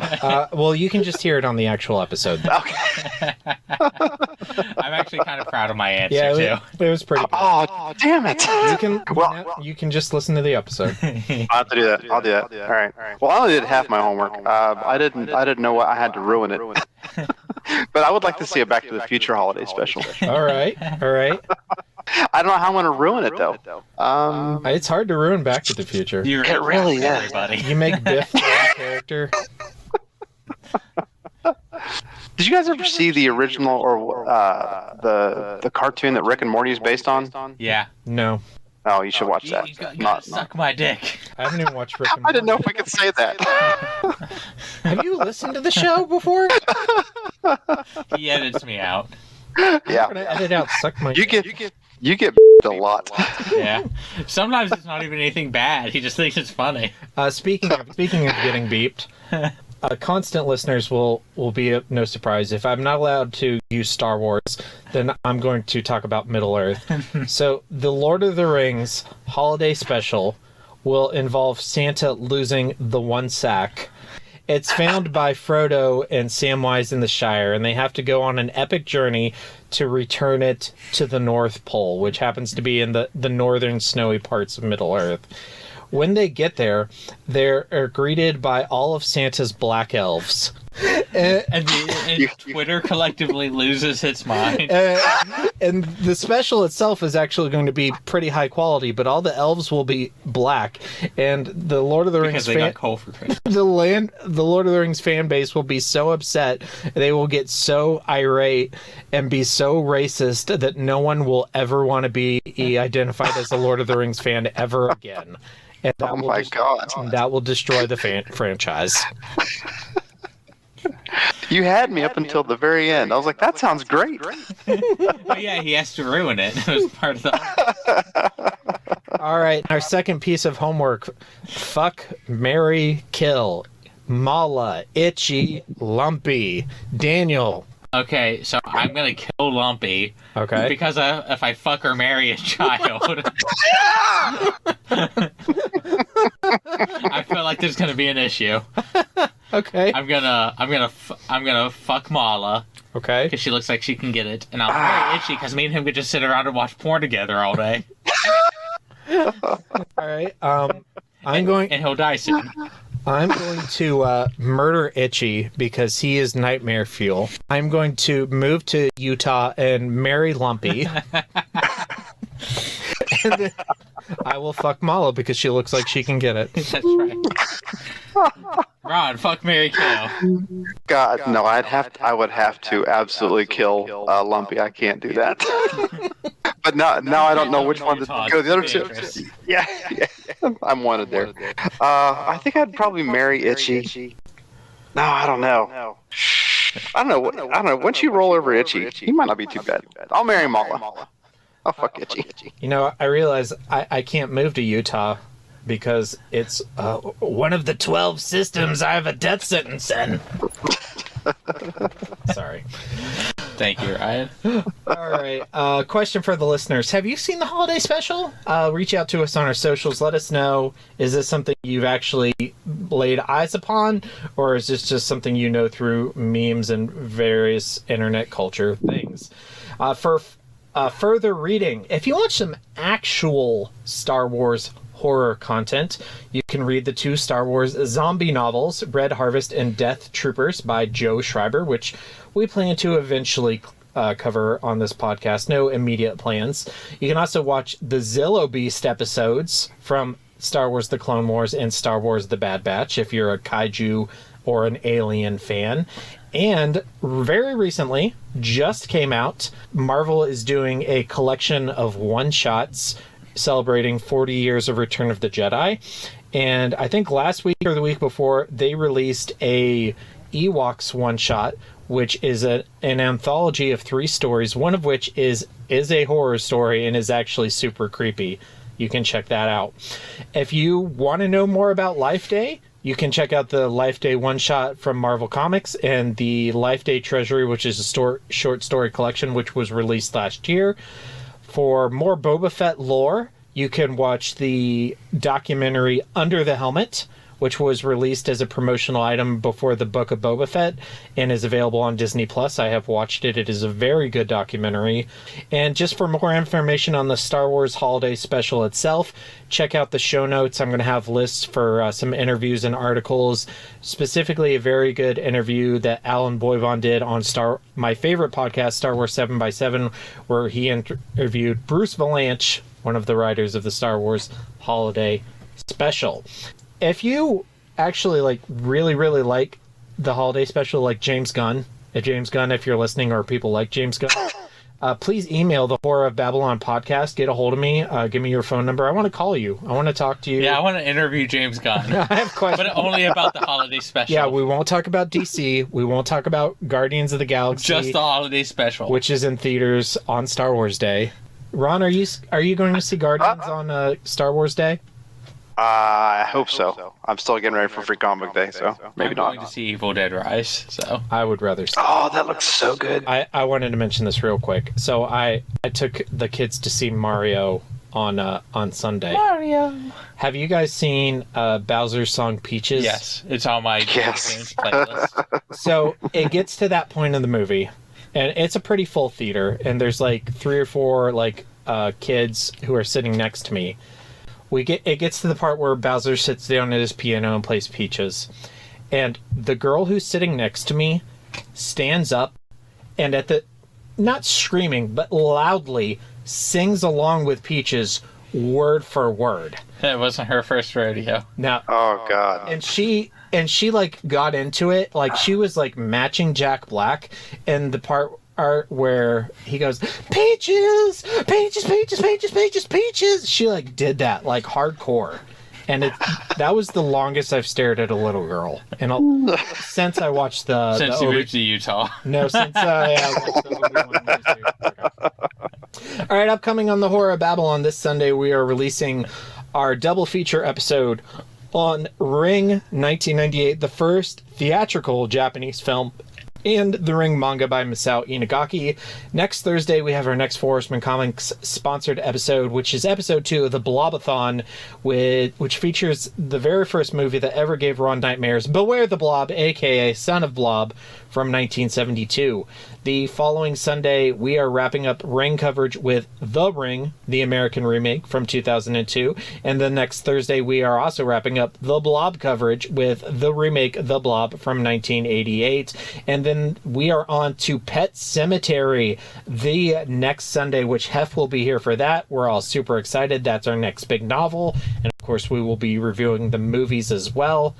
Speaker 1: Well, you can just hear it on the actual episode.
Speaker 12: Okay.
Speaker 4: I'm actually kind of proud of my answer,
Speaker 1: Yeah,
Speaker 4: too.
Speaker 1: it was pretty good.
Speaker 12: Oh, damn it!
Speaker 1: You can just listen to the episode.
Speaker 12: I'll have to do that. I'll do that. All right. Well, I only did half my homework. I didn't know what I had to ruin it. But I would like to see a Back to the Future holiday special.
Speaker 1: All right.
Speaker 12: I don't know how I'm going to ruin it though.
Speaker 1: It's hard to ruin Back to the Future.
Speaker 12: It really is.
Speaker 4: Everybody.
Speaker 1: You make Biff the main character.
Speaker 12: Did you guys ever see the original or the cartoon that Rick and Morty is based on?
Speaker 4: Yeah.
Speaker 1: No.
Speaker 12: Oh, you should watch that.
Speaker 4: You gotta suck my dick.
Speaker 1: I haven't even watched Rick and
Speaker 12: I didn't know
Speaker 1: Morty.
Speaker 12: if we could say that.
Speaker 1: Have you listened to the show before?
Speaker 4: He edits me out.
Speaker 1: I'm
Speaker 12: Yeah.
Speaker 1: gonna edit out "suck my."
Speaker 12: You get a lot.
Speaker 4: Yeah. Sometimes it's not even anything bad. He just thinks it's funny.
Speaker 1: Speaking of getting beeped, constant listeners will be no surprise if I'm not allowed to use Star Wars. Then I'm going to talk about Middle Earth. So the Lord of the Rings holiday special will involve Santa losing the one sack. It's found by Frodo and Samwise in the Shire, and they have to go on an epic journey to return it to the North Pole, which happens to be in the northern snowy parts of Middle Earth. When they get there, they're greeted by all of Santa's black elves.
Speaker 4: And Twitter collectively loses its mind.
Speaker 1: And the special itself is actually going to be pretty high quality, but all the elves will be black. And the Lord of the Rings
Speaker 4: got coal for Christmas.
Speaker 1: the Lord of the Rings fan base will be so upset, they will get so irate and be so racist that no one will ever want to be identified as a Lord of the Rings fan ever again. And that
Speaker 12: God.
Speaker 1: That will destroy the franchise.
Speaker 12: You had me up until the very end. I was like, that sounds great.
Speaker 4: Oh yeah, he has to ruin it. It was part of the...
Speaker 1: All right, our second piece of homework. Fuck, marry, kill. Mala, Itchy, Lumpy. Daniel.
Speaker 4: Okay, so I'm gonna kill Lumpy.
Speaker 1: Okay.
Speaker 4: Because if I fuck or marry a child, I feel like there's gonna be an issue.
Speaker 1: Okay.
Speaker 4: I'm gonna fuck Mala.
Speaker 1: Okay.
Speaker 4: Because she looks like she can get it, and I'll marry Itchy because me and him could just sit around and watch porn together all day.
Speaker 1: All right. And
Speaker 4: he'll die soon.
Speaker 1: I'm going to murder Itchy because he is nightmare fuel. I'm going to move to Utah and marry Lumpy. And then I will fuck Mala because she looks like she can get it.
Speaker 4: That's right. Ron, fuck, marry, kill.
Speaker 12: God, no, I would have to absolutely kill Lumpy. I can't do that. But now I don't know which one to go. The other two. Yeah. I'm wanted there. I think I'd probably marry Itchy. No, I don't know. I don't know. Once you roll over Itchy, he might not be too bad. I'll marry Mala. I'll fuck Itchy.
Speaker 1: You know, I realize I can't move to Utah because it's one of the 12 systems I have a death sentence in. Sorry.
Speaker 4: Thank you, Ryan.
Speaker 1: All right. Question for the listeners. Have you seen the holiday special? Reach out to us on our socials. Let us know. Is this something you've actually laid eyes upon? Or is this just something you know through memes and various internet culture things? For further reading, if you want some actual Star Wars horror content, you can read the 2 Star Wars zombie novels, Red Harvest and Death Troopers by Joe Schreiber, which we plan to eventually cover on this podcast. No immediate plans. You can also watch the Zillow Beast episodes from Star Wars The Clone Wars and Star Wars The Bad Batch if you're a kaiju or an alien fan. And very recently, just came out, Marvel is doing a collection of one-shots celebrating 40 years of Return of the Jedi. And I think last week or the week before, they released a Ewoks one-shot, which is an anthology of 3 stories, one of which is a horror story and is actually super creepy. You can check that out. If you want to know more about Life Day, you can check out the Life Day one-shot from Marvel Comics and the Life Day Treasury, which is a short story collection which was released last year. For more Boba Fett lore, you can watch the documentary Under the Helmet, which was released as a promotional item before the Book of Boba Fett and is available on Disney+. I have watched it. It is a very good documentary. And just for more information on the Star Wars Holiday Special itself, check out the show notes. I'm going to have lists for some interviews and articles, specifically a very good interview that Alan Boivon did on my favorite podcast, Star Wars 7x7, where he interviewed Bruce Vilanch, one of the writers of the Star Wars Holiday Special. If you actually really, really like the holiday special, like James Gunn, if you're listening, or people like James Gunn, please email the Horror of Babylon podcast. Get a hold of me. Give me your phone number. I want to call you. I want to talk to you.
Speaker 4: Yeah, I want to interview James Gunn.
Speaker 1: I have questions.
Speaker 4: But only about the holiday special.
Speaker 1: Yeah, we won't talk about DC. We won't talk about Guardians of the Galaxy.
Speaker 4: Just the holiday special,
Speaker 1: which is in theaters on Star Wars Day. Ron, are you going to see Guardians on Star Wars Day?
Speaker 12: I hope so. I'm still getting ready for Free Comic Day, so maybe not.
Speaker 4: I'm going to see Evil Dead Rise, so
Speaker 1: I would rather see.
Speaker 12: Oh, that looks so good.
Speaker 1: I wanted to mention this real quick. So I took the kids to see Mario on Sunday.
Speaker 4: Mario.
Speaker 1: Have you guys seen Bowser's song Peaches?
Speaker 4: Yes, it's on my games playlist.
Speaker 1: So it gets to that point in the movie, and it's a pretty full theater, and there's 3 or 4 kids who are sitting next to me. It gets to the part where Bowser sits down at his piano and plays Peaches. And the girl who's sitting next to me stands up and not screaming, but loudly sings along with Peaches word for word.
Speaker 4: It wasn't her first rodeo.
Speaker 1: Now,
Speaker 12: oh God.
Speaker 1: And she got into it. She was matching Jack Black, and the part where he goes, Peaches, Peaches, Peaches, Peaches, Peaches, Peaches. She did that hardcore, and that was the longest I've stared at a little girl. And since I watched
Speaker 4: since you moved to Utah.
Speaker 1: No, since I watched the Obi-Wan. All right, upcoming on the Horror of Babylon this Sunday, we are releasing our double feature episode on Ring 1998, the first theatrical Japanese film, and the Ring manga by Masao Inagaki. Next Thursday, we have our next Four Horsemen Comics sponsored episode, which is episode 2 of the Blobathon, which features the very first movie that ever gave Ron nightmares, Beware the Blob, aka Son of Blob, from 1972. The following Sunday, we are wrapping up Ring coverage with The Ring, the American remake from 2002. And then next Thursday, we are also wrapping up The Blob coverage with the remake The Blob from 1988. And then we are on to Pet Sematary the next Sunday, which Hef will be here for that. We're all super excited. That's our next big novel. And of course, we will be reviewing the movies as well.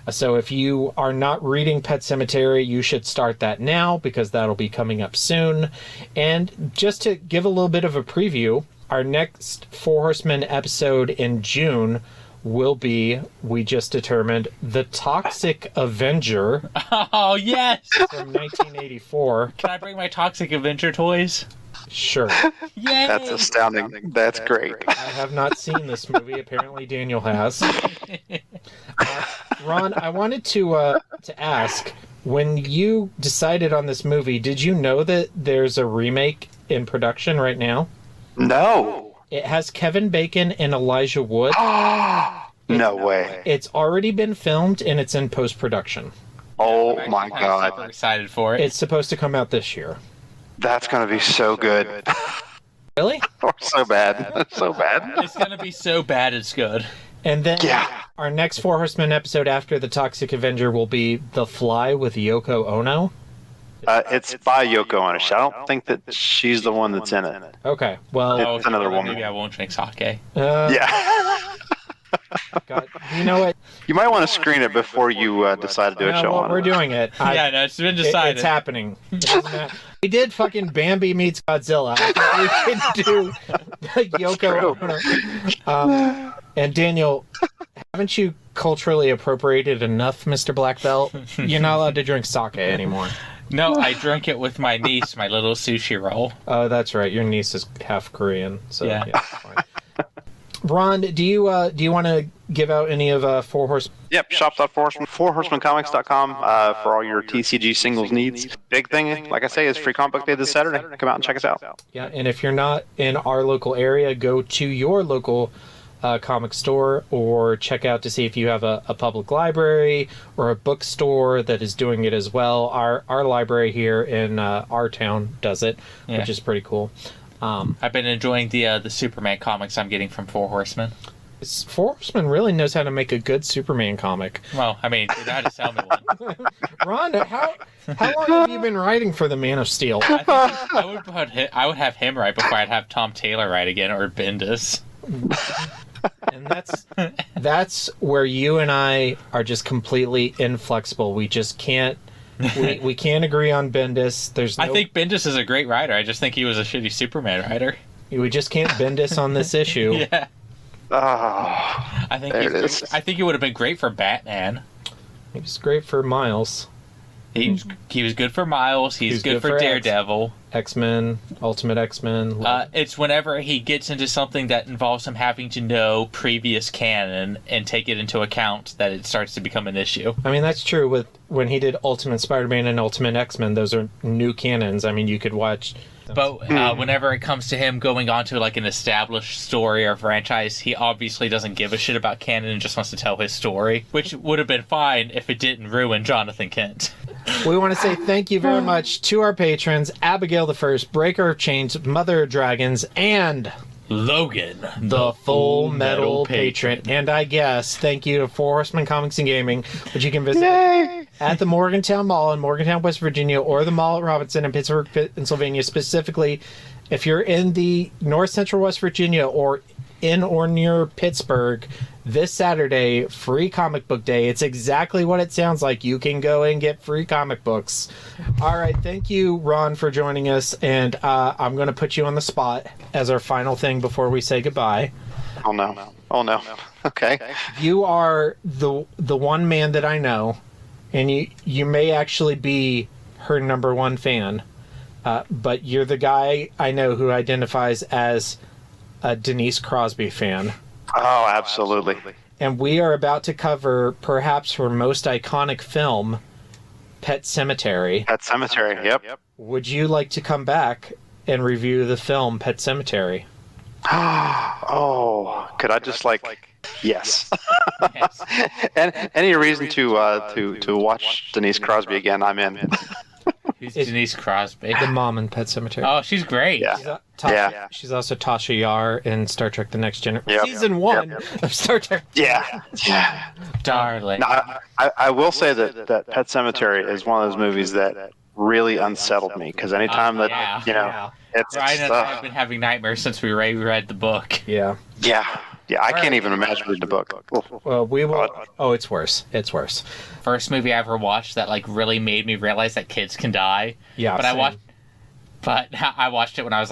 Speaker 1: So if you are not reading Pet Sematary, you should start that now, because that'll be coming up soon. And just to give a little bit of a preview, our next Four Horsemen episode in June will be, we just determined, The Toxic Avenger.
Speaker 4: Oh, yes!
Speaker 1: From 1984.
Speaker 4: Can I bring my Toxic Avenger toys?
Speaker 1: Sure.
Speaker 4: Yay!
Speaker 12: That's astounding. That's great.
Speaker 1: I have not seen this movie. Apparently Daniel has. Ron, I wanted to ask, when you decided on this movie, did you know that there's a remake in production right now?
Speaker 12: No.
Speaker 1: It has Kevin Bacon and Elijah Wood.
Speaker 12: No way.
Speaker 1: It's already been filmed and it's in post-production.
Speaker 12: Oh my God.
Speaker 4: I'm super excited for it.
Speaker 1: It's supposed to come out this year.
Speaker 12: That's going to be so good.
Speaker 1: Really?
Speaker 12: Or so bad. So bad.
Speaker 4: It's going to be so bad it's good.
Speaker 1: And then our next Four Horsemen episode after The Toxic Avenger will be The Fly with Yoko Ono.
Speaker 12: It's by Yoko Ono. I don't think that she's the one that's in it.
Speaker 1: Okay, well...
Speaker 12: It's another woman.
Speaker 4: Maybe I won't drink sake.
Speaker 12: Yeah.
Speaker 1: God, you know what?
Speaker 12: You might want to screen it before you decide to do a show on it.
Speaker 1: We're doing it.
Speaker 4: Yeah, no, it's been decided.
Speaker 1: It's happening. We did fucking Bambi meets Godzilla. I think we can do Yoko Ono. And Daniel, haven't you culturally appropriated enough, Mr. Black Belt? You're not allowed to drink sake anymore.
Speaker 4: No, I drank it with my niece, my little sushi roll.
Speaker 1: Oh, that's right. Your niece is half Korean, so
Speaker 4: yeah,
Speaker 1: it's fine. Ron, do you want to give out any of Four Horse?
Speaker 12: Yep, shop.fourhorsemancomics.com for all your TCG singles needs. Big thing, like I say, is Free Comic Book Day this Saturday. Come out and check us out.
Speaker 1: Yeah, and if you're not in our local area, go to your local comic store or check out to see if you have a public library or a bookstore that is doing it as well. Our library here in our town does it, which is pretty cool.
Speaker 4: I've been enjoying the Superman comics I'm getting from Four Horsemen.
Speaker 1: Four Horsemen really knows how to make a good Superman comic.
Speaker 4: Well, I mean, they had to sell me one.
Speaker 1: Ron, how long have you been writing for the Man of Steel?
Speaker 4: I would have him write before I'd have Tom Taylor write again, or Bendis.
Speaker 1: And that's where you and I are just completely inflexible. We just can't. We can't agree on Bendis.
Speaker 4: I think Bendis is a great writer. I just think he was a shitty Superman writer.
Speaker 1: We just can't Bendis on this issue.
Speaker 4: Yeah. I think he would have been great for Batman.
Speaker 1: He was great for Miles.
Speaker 4: He was good for Miles. He's good for Daredevil.
Speaker 1: X-Men, Ultimate X-Men.
Speaker 4: It's whenever he gets into something that involves him having to know previous canon and take it into account that it starts to become an issue.
Speaker 1: I mean, that's true with when he did Ultimate Spider-Man and Ultimate X-Men. Those are new canons. I mean, you could watch...
Speaker 4: But whenever it comes to him going on to like an established story or franchise, he obviously doesn't give a shit about canon and just wants to tell his story, which would have been fine if it didn't ruin Jonathan Kent.
Speaker 1: We want to say thank you very much to our patrons, Abigail the First, Breaker of Chains, Mother of Dragons, and...
Speaker 4: Logan,
Speaker 1: the Full Metal Patron. And I guess thank you to Four Horsemen Comics and Gaming, which you can visit at the Morgantown Mall in Morgantown, West Virginia, or the mall at Robinson in Pittsburgh, Pennsylvania. Specifically, if you're in the North Central West Virginia or in or near Pittsburgh, this Saturday, free comic book day. It's exactly what it sounds like. You can go and get free comic books. All right, thank you, Ron, for joining us. And I'm going to put you on the spot as our final thing before we say goodbye.
Speaker 12: Oh, no. Oh, no. Okay.
Speaker 1: You are the one man that I know, and you may actually be her number one fan, but you're the guy I know who identifies as a Denise Crosby fan.
Speaker 12: Oh, absolutely.
Speaker 1: And we are about to cover perhaps her most iconic film, Pet Sematary.
Speaker 12: Pet Sematary, yep.
Speaker 1: Would you like to come back and review the film Pet Sematary?
Speaker 12: Oh, could I just yes. And any reason to watch Denise Crosby again, I'm in.
Speaker 4: Who's Denise Crosby?
Speaker 1: The mom in Pet Sematary.
Speaker 4: Oh, she's great.
Speaker 12: Yeah.
Speaker 1: She's also Tasha Yar in Star Trek The Next Generation.
Speaker 12: Yep.
Speaker 1: Season 1 of Star Trek.
Speaker 12: Yeah.
Speaker 4: Darling.
Speaker 12: No, I will say that Pet Sematary is one of those movies that really unsettled me, because anytime it's...
Speaker 4: Ryan and I have been having nightmares since we read the book.
Speaker 1: Yeah.
Speaker 12: Yeah, I can't even imagine reading the book.
Speaker 1: Well, we will... Oh, it's worse. It's worse.
Speaker 4: First movie I ever watched that really made me realize that kids can die.
Speaker 1: Yeah,
Speaker 4: But I watched it when I was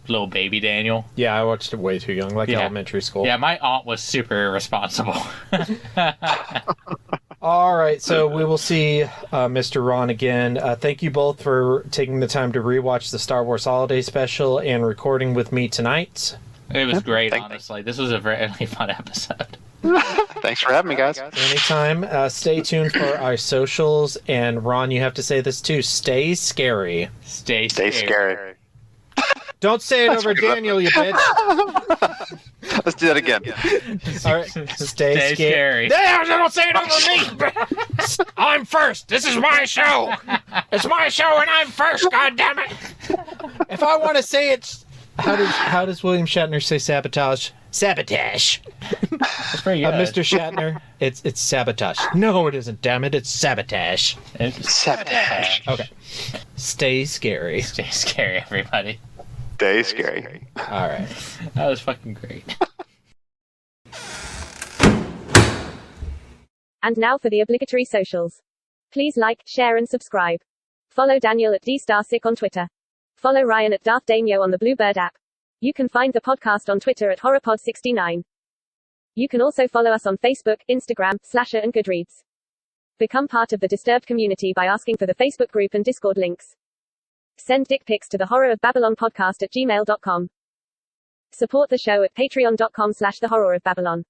Speaker 4: little baby Daniel.
Speaker 1: Yeah, I watched it way too young, elementary school.
Speaker 4: Yeah, my aunt was super irresponsible.
Speaker 1: All right, so we will see Mr. Ron again. Thank you both for taking the time to rewatch the Star Wars Holiday Special and recording with me tonight.
Speaker 4: It was great, honestly. This was a really fun episode.
Speaker 12: Thanks for having me, guys.
Speaker 1: Anytime. Stay tuned for our socials. And Ron, you have to say this too. Stay scary.
Speaker 4: Stay scary.
Speaker 1: Don't say it over Daniel, you bitch.
Speaker 12: Let's do that again.
Speaker 1: All right. Stay scary.
Speaker 10: Don't say it over me. I'm first. This is my show. It's my show and I'm first, goddammit.
Speaker 1: If I want to say it... How does William Shatner say sabotage? Sabotage.
Speaker 4: That's pretty good.
Speaker 1: Mr. Shatner, it's sabotage. No, it isn't. Damn it, it's sabotage.
Speaker 4: It's sabotage.
Speaker 1: Okay. Stay scary.
Speaker 4: Stay scary, everybody.
Speaker 12: Stay scary.
Speaker 1: All right.
Speaker 4: That was fucking great.
Speaker 3: And now for the obligatory socials. Please like, share, and subscribe. Follow Daniel at DStarSick on Twitter. Follow Ryan at Darth Damio on the Bluebird app. You can find the podcast on Twitter at HorrorPod69. You can also follow us on Facebook, Instagram, Slasher, and Goodreads. Become part of the Disturbed community by asking for the Facebook group and Discord links. Send dick pics to the Horror of Babylon podcast at gmail.com. Support the show at patreon.com/thehorrorofbabylon.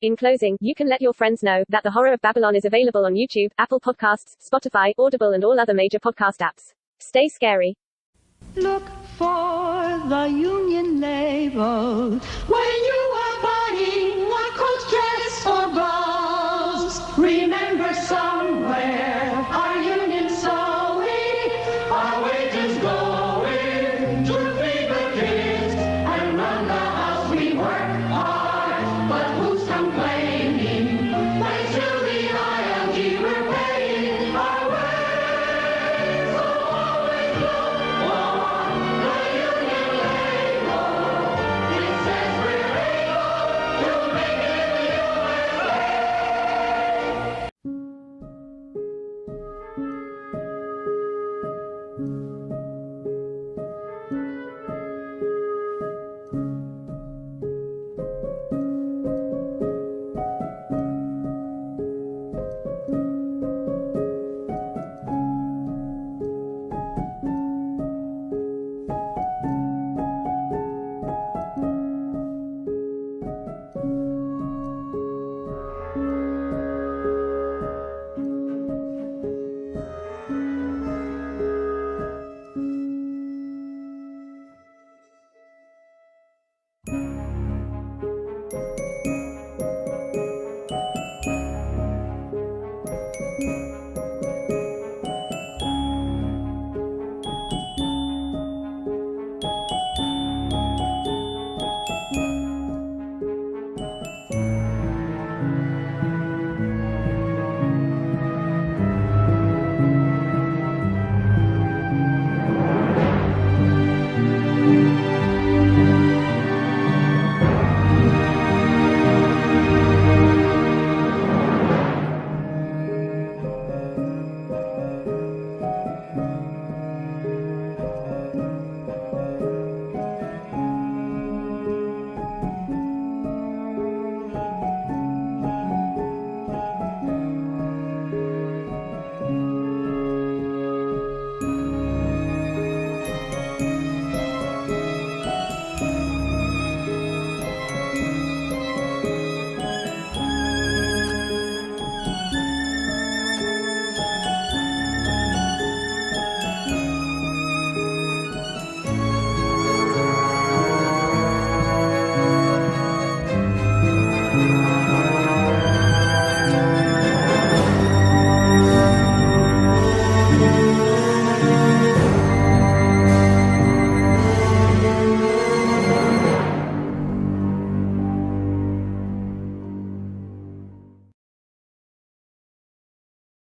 Speaker 3: In closing, you can let your friends know that The Horror of Babylon is available on YouTube, Apple Podcasts, Spotify, Audible, and all other major podcast apps. Stay scary.
Speaker 13: Look for the Union label when you